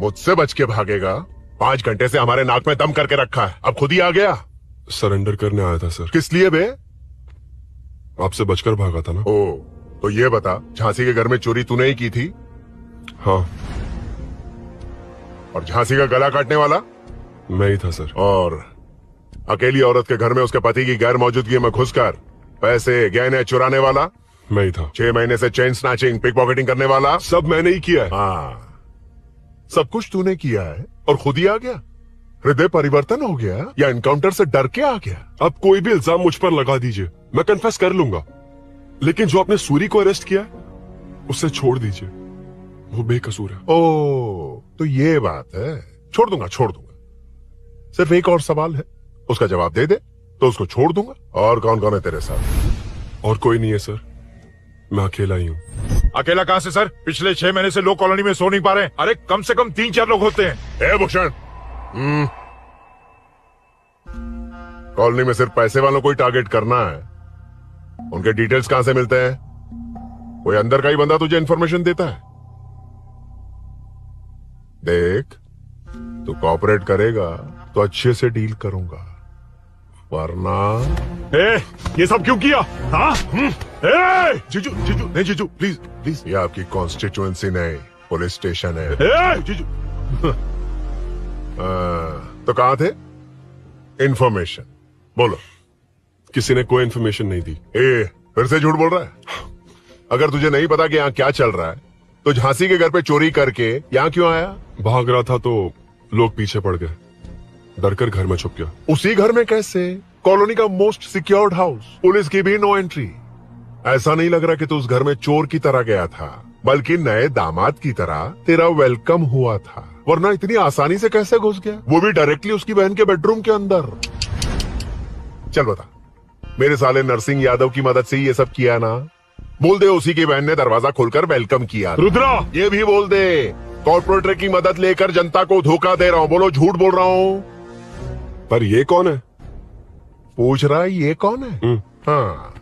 मुझसे बच के भागेगा? 5 घंटे से हमारे नाक में दम करके रखा है, अब खुद ही आ गया। सरेंडर करने आया था सर। किस लिए बे? आपसे बचकर भागा था ना। ओ, तो ये बता, झांसी के घर में चोरी तूने ही की थी? हाँ। और झांसी का गला काटने वाला? मैं ही था सर। और अकेली औरत के घर में उसके पति की गैर मौजूदगी में घुसकर पैसे गहने चुराने वाला? मैं ही था। 6 महीने से चेन स्नैचिंग, पिक पॉकेटिंग करने वाला? सब मैंने ही किया है। हाँ, सब कुछ तूने किया है और खुद ही आ गया? हृदय परिवर्तन हो गया या एनकाउंटर से डर के आ गया? अब कोई भी इल्जाम मुझ पर लगा दीजिए, मैं कन्फेस कर लूंगा। लेकिन जो आपने सूरी को अरेस्ट किया उसे छोड़ दीजिए, वो बेकसूर है। ओ, तो ये बात है। छोड़ दूंगा, छोड़ दूंगा। सिर्फ एक और सवाल है, उसका जवाब दे दे तो उसको छोड़ दूंगा। और कौन कौन है तेरे साथ? और कोई नहीं है सर, मैं अकेला ही हूँ। अकेला कहां से सर? पिछले 6 महीने से लोग कॉलोनी में सो नहीं पा रहे। अरे कम से कम 3-4 लोग होते हैं। ए भूषण, कॉलोनी में सिर्फ पैसे वालों को ही टारगेट करना है? उनके डिटेल्स कहां से मिलते हैं? कोई अंदर का ही बंदा तुझे इंफॉर्मेशन देता है? देख, तू कोऑपरेट करेगा तो अच्छे से डील करूंगा, वरना। ये सब क्यों किया? हाँ? जीजू, जीजू, नहीं जीजू, प्लीज प्लीज। ये आपकी कॉन्स्टिट्यूएंसी नहीं, पुलिस स्टेशन है। जीजू। तो कहां थे? इंफॉर्मेशन बोलो। किसी ने कोई इंफॉर्मेशन नहीं दी। फिर से झूठ बोल रहा है? अगर तुझे नहीं पता कि यहाँ क्या चल रहा है, तो झांसी के घर पे चोरी करके यहाँ क्यों आया? भाग रहा था तो लोग पीछे पड़ गए, डरकर घर में छुप गया। उसी घर में कैसे? कॉलोनी का मोस्ट सिक्योर्ड हाउस, पुलिस की भी नो एंट्री। ऐसा नहीं लग रहा कि तू उस घर में चोर की तरह गया था, बल्कि नए दामाद की तरह तेरा वेलकम हुआ था। वरना इतनी आसानी से कैसे घुस गया, वो भी डायरेक्टली उसकी बहन के बेडरूम के अंदर? चल बता, मेरे साले नरसिंह यादव की मदद से ये सब किया ना? बोल दे उसी की बहन ने दरवाजा खोलकर वेलकम किया। रुद्रा, ये भी बोल दे कॉर्पोरेटर की मदद लेकर जनता को धोखा दे रहा हूँ। बोलो झूठ बोल रहा हूँ। पर ये कौन है? पूछ रहा है ये कौन है? हाँ,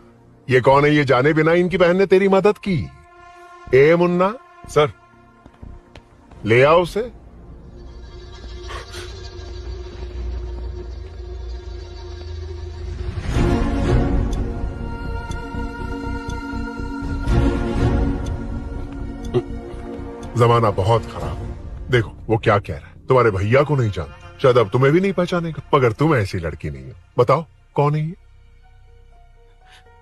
ये कौन है ये जाने बिना इनकी बहन ने तेरी मदद की। ए मुन्ना सर, ले आओ उसे। जमाना बहुत खराब है। देखो वो क्या कह रहा है, तुम्हारे भैया को नहीं जानता, शायद अब तुम्हें भी नहीं पहचानेगा, मगर तुम ऐसी लड़की नहीं हो। बताओ कौन है ये?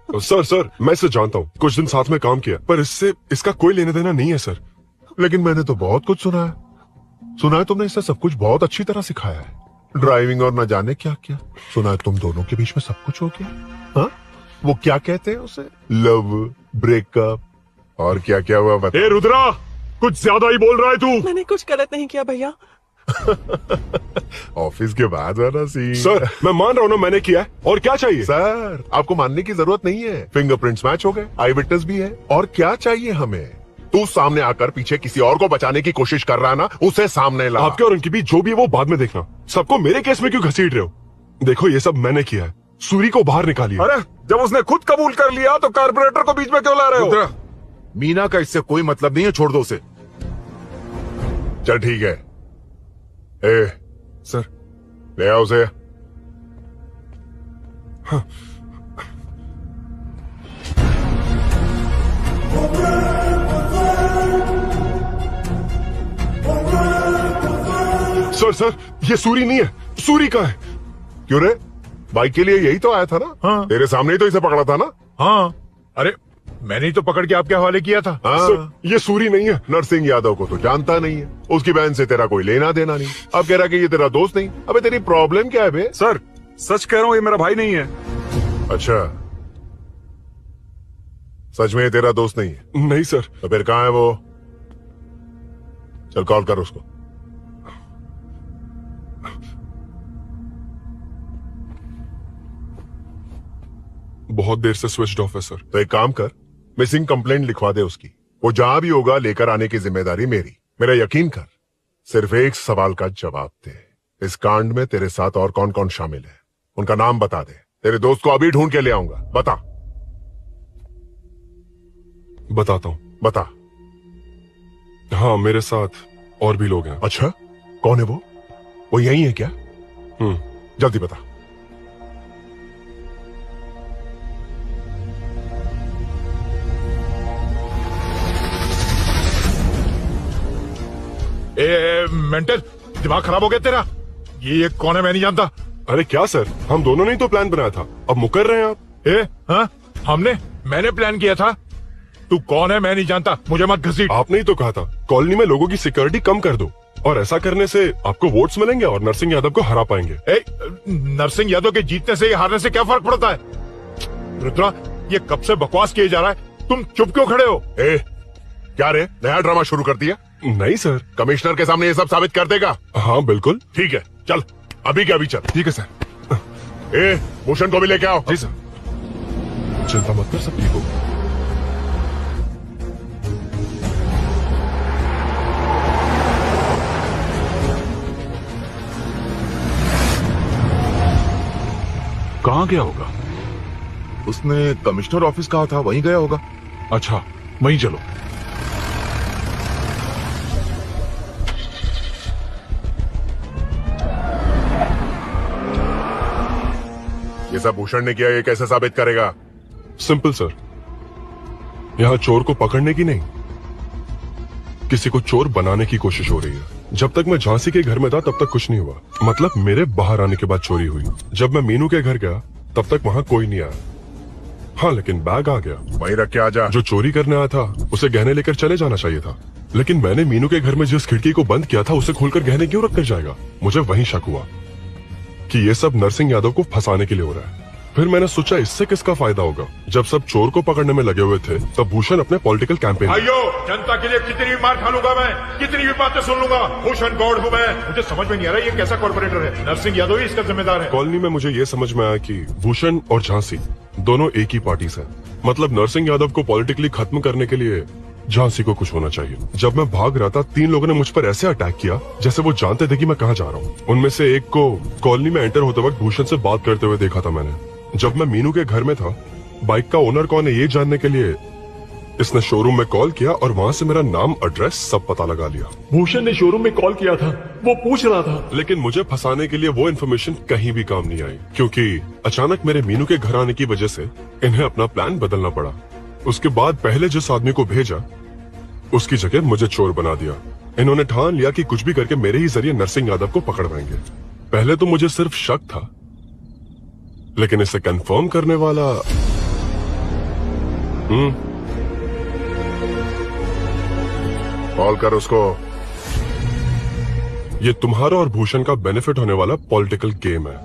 सर मैं इसे जानता हूँ, कुछ दिन साथ में काम किया, पर इससे इसका कोई लेना देना नहीं है सर। लेकिन मैंने तो बहुत कुछ सुना है। सुना है तुमने इसे सब कुछ बहुत अच्छी तरह सिखाया है, ड्राइविंग और न जाने क्या क्या। सुना है तुम दोनों के बीच में सब कुछ हो गया। हाँ, वो क्या कहते हैं उसे, लव, ब्रेकअप और क्या क्या हुआ बता। ए रुद्रा, कुछ ज्यादा ही बोल रहा है तू। मैंने कुछ गलत नहीं किया भैया। ऑफिस के बाद वाला सीन। सर मैं मान रहा हूँ ना मैंने किया है, और क्या चाहिए? सर आपको मानने की जरूरत नहीं है, फिंगरप्रिंट्स मैच हो गए, आई विटनेस भी है, और क्या चाहिए हमें। तू सामने आकर पीछे किसी और को बचाने की कोशिश कर रहा ना, उसे सामने ला। आपके और उनके बीच जो भी है वो बाद में देखना, सबको मेरे केस में क्यों घसीट रहे हो? देखो ये सब मैंने किया है, सूरी को बाहर निकालिए। अरे जब उसने खुद कबूल कर लिया तो कारपोरेटर को बीच में क्यों ला रहे हो? मीना का इससे कोई मतलब नहीं है, छोड़ दो उसे। चल ठीक है। ए सर ले आओ उसे। हाँ। सर ये सूरी नहीं है, सूरी का है। क्यों रे, बाइक के लिए यही तो आया था ना? हाँ। तेरे सामने ही तो इसे पकड़ा था ना? हाँ, अरे मैंने ही तो पकड़ के आपके हवाले किया था। हाँ। सर ये सूरी नहीं है। नरसिंह यादव को तो जानता नहीं है, उसकी बहन से तेरा कोई लेना देना नहीं, अब कह रहा कि ये तेरा दोस्त नहीं। अबे तेरी प्रॉब्लम क्या है बे? सर सच कह रहा हूँ, ये मेरा भाई नहीं है। अच्छा, सच में ये तेरा दोस्त नहीं है? नहीं सर। तो फिर कहाँ है वो? चल कॉल कर उसको। बहुत देर से स्विच ऑफ है सर। तो एक काम कर, मिसिंग कंप्लेंट लिखवा दे उसकी, वो जहां भी होगा लेकर आने की जिम्मेदारी मेरी। मेरा यकीन कर, सिर्फ एक सवाल का जवाब दे, इस कांड में तेरे साथ और कौन कौन शामिल है, उनका नाम बता दे। तेरे दोस्त को अभी ढूंढ के ले आऊंगा। बता। बताता हूँ। बता। हाँ मेरे साथ और भी लोग हैं। अच्छा, कौन है वो यही है क्या? जल्दी बता। मेंटल दिमाग खराब हो गया तेरा? ये कौन है, मैं नहीं जानता। अरे क्या सर, हम दोनों ने ही तो प्लान बनाया था, अब मुकर रहे हैं आप। हाँ मैंने प्लान किया था। तू कौन है मैं नहीं जानता, मुझे मत घसीट। आपने ही तो कहा था कॉलोनी में लोगों की सिक्योरिटी कम कर दो, और ऐसा करने से आपको वोट्स मिलेंगे और नरसिंह यादव को हरा पाएंगे। नरसिंह यादव के जीतने से हारने से क्या फर्क पड़ता है? रुद्रा, ये कब से बकवास किए जा रहा है, तुम चुप क्यों खड़े हो? क्या रे, नया ड्रामा शुरू कर दिया? नहीं सर। कमिश्नर के सामने ये सब साबित कर देगा? हाँ बिल्कुल। ठीक है, चल अभी के अभी चल। ठीक है सर। भूषण को भी लेके आओ। जी सर। चिंता मत कर, सब ठीक हो। कहाँ गया होगा? उसने कमिश्नर ऑफिस कहा था, वहीं गया होगा। अच्छा वहीं चलो। ये सब भूषण ने किया, ये कैसे साबित करेगा? सिंपल सर, यहाँ चोर को पकड़ने की नहीं, किसी को चोर बनाने की कोशिश हो रही है। जब तक मैं झांसी के घर में था तब तक कुछ नहीं हुआ, मतलब मेरे बाहर आने के बाद चोरी हुई। जब मैं मीनू के घर गया तब तक वहाँ कोई नहीं आया। हाँ लेकिन बैग आ गया। वहीं रख के आ जा। जो चोरी करने आया था उसे गहने लेकर चले जाना चाहिए था, लेकिन मैंने मीनू के घर में जिस खिड़की को बंद किया था उसे खोलकर गहने क्यों रख कर जाएगा? मुझे वहीं शक हुआ कि ये सब नरसिंह यादव को फंसाने के लिए हो रहा है। फिर मैंने सोचा इससे किसका फायदा होगा। जब सब चोर को पकड़ने में लगे हुए थे तब भूषण अपने पॉलिटिकल कैंपेन। भाइयों, जनता के लिए कितनी भी मार खा लूंगा मैं, कितनी भी बातें सुन लूंगा, भूषण गौड़ हूँ मैं। मुझे समझ में नहीं आ रहा ये कैसा कॉर्पोरेटर है। नरसिंह यादव ही इसका जिम्मेदार है। कॉलोनी में मुझे ये समझ में आया कि भूषण और झांसी दोनों एक ही पार्टी से, मतलब नरसिंह यादव को पॉलिटिकली खत्म करने के लिए झांसी को कुछ होना चाहिए। जब मैं भाग रहा था 3 लोगों ने मुझ पर ऐसे अटैक किया जैसे वो जानते थे कि मैं कहाँ जा रहा हूँ। उनमें से एक को कॉलोनी में एंटर होते वक्त भूषण से बात करते हुए देखा था मैंने। जब मैं मीनू के घर में था, बाइक का ओनर कौन है ये जानने के लिए इसने शोरूम में कॉल किया और वहाँ से मेरा नाम, एड्रेस सब पता लगा लिया। भूषण ने शोरूम में कॉल किया था, वो पूछ रहा था। लेकिन मुझे फंसाने के लिए वो इन्फॉर्मेशन कहीं भी काम नहीं आई, क्योंकि अचानक मेरे मीनू के घर आने की वजह से इन्हें अपना प्लान बदलना पड़ा। उसके बाद पहले जिस आदमी को भेजा उसकी जगह मुझे चोर बना दिया। इन्होंने ठान लिया कि कुछ भी करके मेरे ही जरिए नरसिंह यादव को पकड़वाएंगे। पहले तो मुझे सिर्फ शक था, लेकिन इसे कंफर्म करने वाला कॉल कर उसको। ये तुम्हारा और भूषण का बेनिफिट होने वाला पॉलिटिकल गेम है।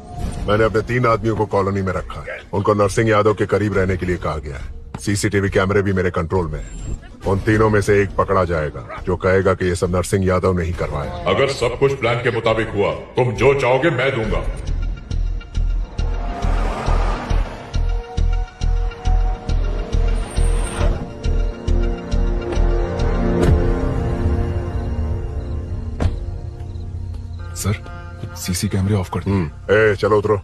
मैंने अपने 3 आदमियों को कॉलोनी में रखा है। उनको नरसिंह यादव के करीब रहने के लिए कहा गया है। सीसीटीवी कैमरे भी मेरे कंट्रोल में है। उन तीनों में से एक पकड़ा जाएगा जो कहेगा कि ये सब नरसिंह यादव ने ही करवाया। अगर सब कुछ प्लान के मुताबिक हुआ, तुम जो चाहोगे मैं दूंगा। सर, सीसी कैमरे ऑफ कर दो। ए, चलो उतरो।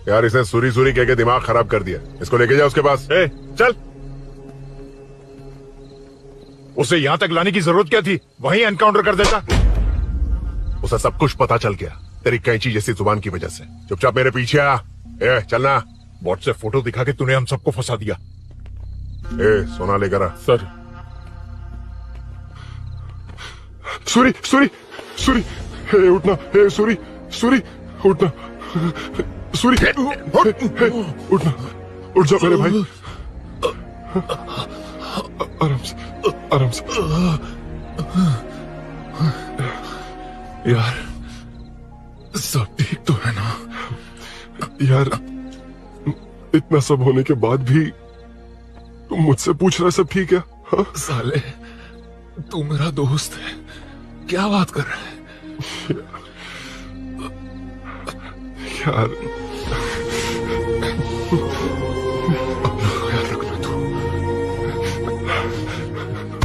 यार इसने सूरी सूरी कह के दिमाग खराब कर दिया। इसको लेके जाओ उसके पास। ए, चल। उसे यहां तक लाने की जरूरत क्या थी? वहीं एनकाउंटर कर देता। उसे सब कुछ पता चल गया तेरी कैंची जैसी जुबान की वजह से। चुपचाप मेरे पीछे आ। ए, चलना। व्हाट्सएप फोटो दिखा के तूने हम सबको फंसा दिया। ए, सोना लेकर आ। सर। सूरी सूरी सूरी, हे उठना। हे सूरी सूरी उठना। सूरी उठना। उठ जा मेरे भाई। आराम से आराम से। यार सब ठीक तो है ना? यार इतना सब होने के बाद भी तुम मुझसे पूछ रहा सब ठीक है? हाँ? साले तू मेरा दोस्त है, क्या बात कर रहा है? यार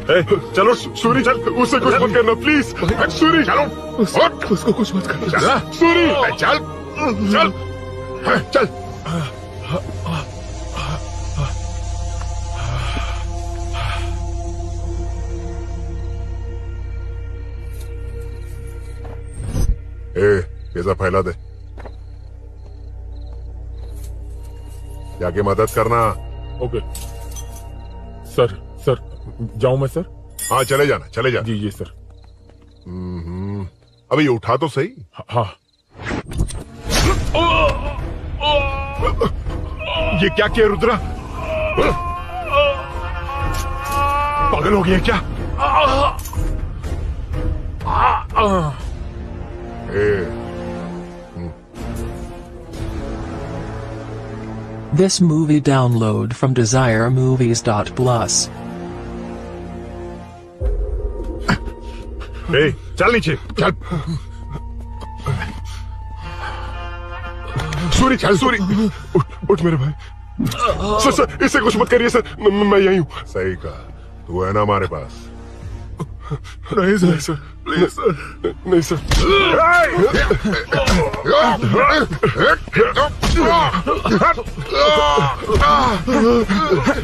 ए, चलो सूरी चल। उसे कुछ मत करना प्लीज। सूरी चलो। उसको कुछ मत करना। चल सूरी। चल चल चल। ए, ये सब फैला दे। जाके मदद करना। Okay sir. सर जाऊं मैं सर? हाँ चले जाना, चले जाना। जी सर। अबे ये उठा तो सही। हाँ। ये क्या किया रुद्रा? पागल हो गया क्या? This movie download from DesireMovies.plus. ए, चल नीचे चल। सूरी चल। सूरी उठ मेरे भाई। सर सर इसे कुछ मत करिए सर। मैं यही हूँ। सही कहा। तू है ना हमारे पास? नहीं सर। Sir please sir. नहीं सर।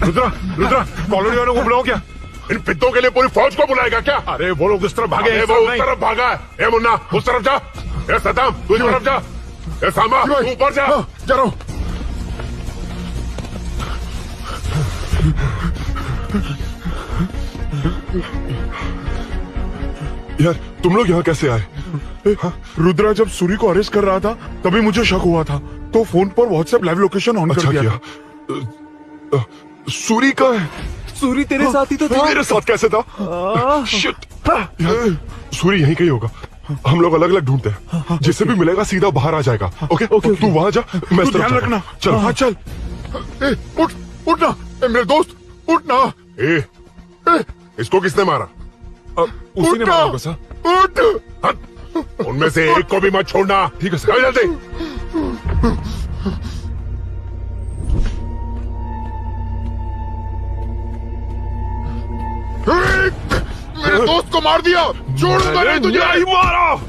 रुद्रा रुद्रा कॉलोनी वालों को बुलाओ क्या? इन पिद्दों के लिए पूरी फौज को बुलाएगा क्या? अरे वो लोग उस तरफ भागे हैं। वो उस तरफ भागा है। ए मुन्ना उस तरफ जा। ए सदाम तू इस तरफ जा। ए सामा तू ऊपर जा। जा रहा हूं। यार तुम लोग यहाँ कैसे आए? रुद्रा जब सूरी को अरेस्ट कर रहा था तभी मुझे शक हुआ था, तो फोन पर व्हाट्सएप लाइव लोकेशन ऑन कर दिया। सूरी का है? सूरी तेरे साथ ही तो था। मेरे साथ कैसे था? शिट। यार सूरी यहीं कहीं होगा। हम लोग अलग अलग ढूंढते हैं। जिसे भी मिलेगा सीधा बाहर आ जाएगा। ओके तू वहां जा, मैं इस तरफ ध्यान रखना। चल। हाँ चल। उठ उठना मेरे दोस्त उठना। ए, इसको किसने मारा? उसी ने मारा होगा सर। उठ। उनमें से एक को भी मत छोड़ना। ठीक है सर। जल्दी। मेरे दोस्त को मार दिया। छोड़ूंगा नहीं तुझे। नहीं मारा।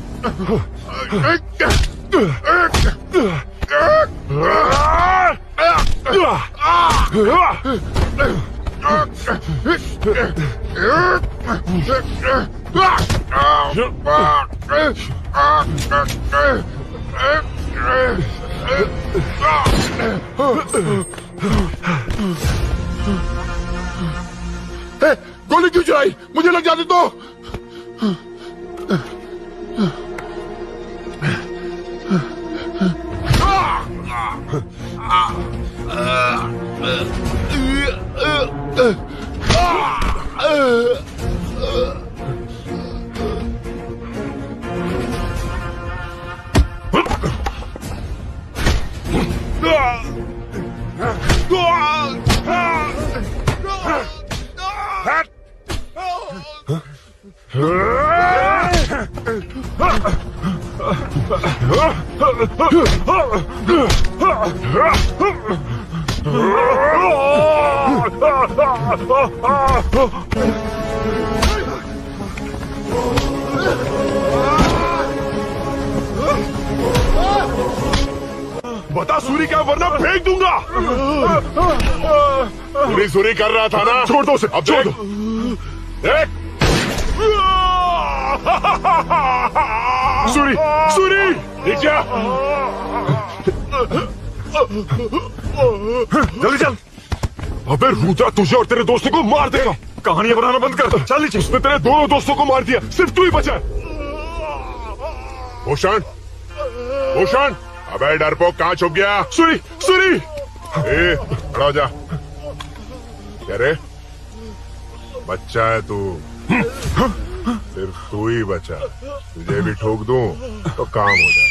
गोली क्यों चलाई? मुझे लग जाती तो। बता सूरी क्या, वरना फेंक दूंगा। सूरी कर रहा था ना, छोड़ दो उसे, अब छोड़ दो। सूरी, सूरी, ये क्या? जल्दी चल। अबे रुद्रा तुझे और तेरे दोस्तों को मार देगा। कहानियां बनाना बंद कर। चल नीचे। उसने तेरे दोनों दोस्तों को मार दिया, सिर्फ तू ही बचा है। भूषण, भूषण, अबे डरपोक कहाँ छुप गया? सूरी, सूरी, खड़ा हो जा। क्या रे, बच्चा है तू, सिर्फ तू ही बचा। तुझे भी ठोक दूं तो काम हो जाए।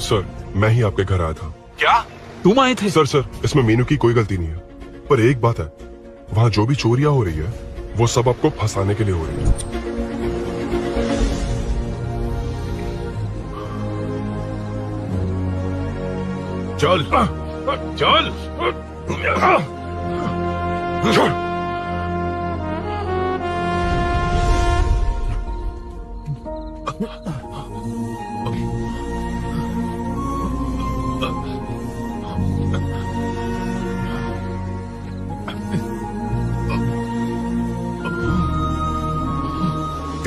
सर, मैं ही आपके घर आया था। क्या तुम आए थे? सर, इसमें मीनू की कोई गलती नहीं है, पर एक बात है, वहां जो भी चोरियां हो रही है वो सब आपको फंसाने के लिए हो रही है। चल चल चल।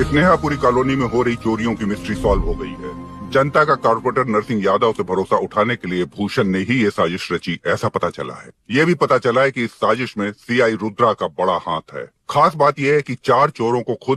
इतने यहाँ पूरी कॉलोनी में हो रही चोरियों की मिस्ट्री सॉल्व हो गई है। जनता का कॉर्पोरेटर नरसिंह यादव से भरोसा उठाने के लिए भूषण ने ही ये साजिश रची, ऐसा पता चला है। ये भी पता चला है कि इस साजिश में सीआई रुद्रा का बड़ा हाथ है। खास बात यह है कि 4 चोरों को खुद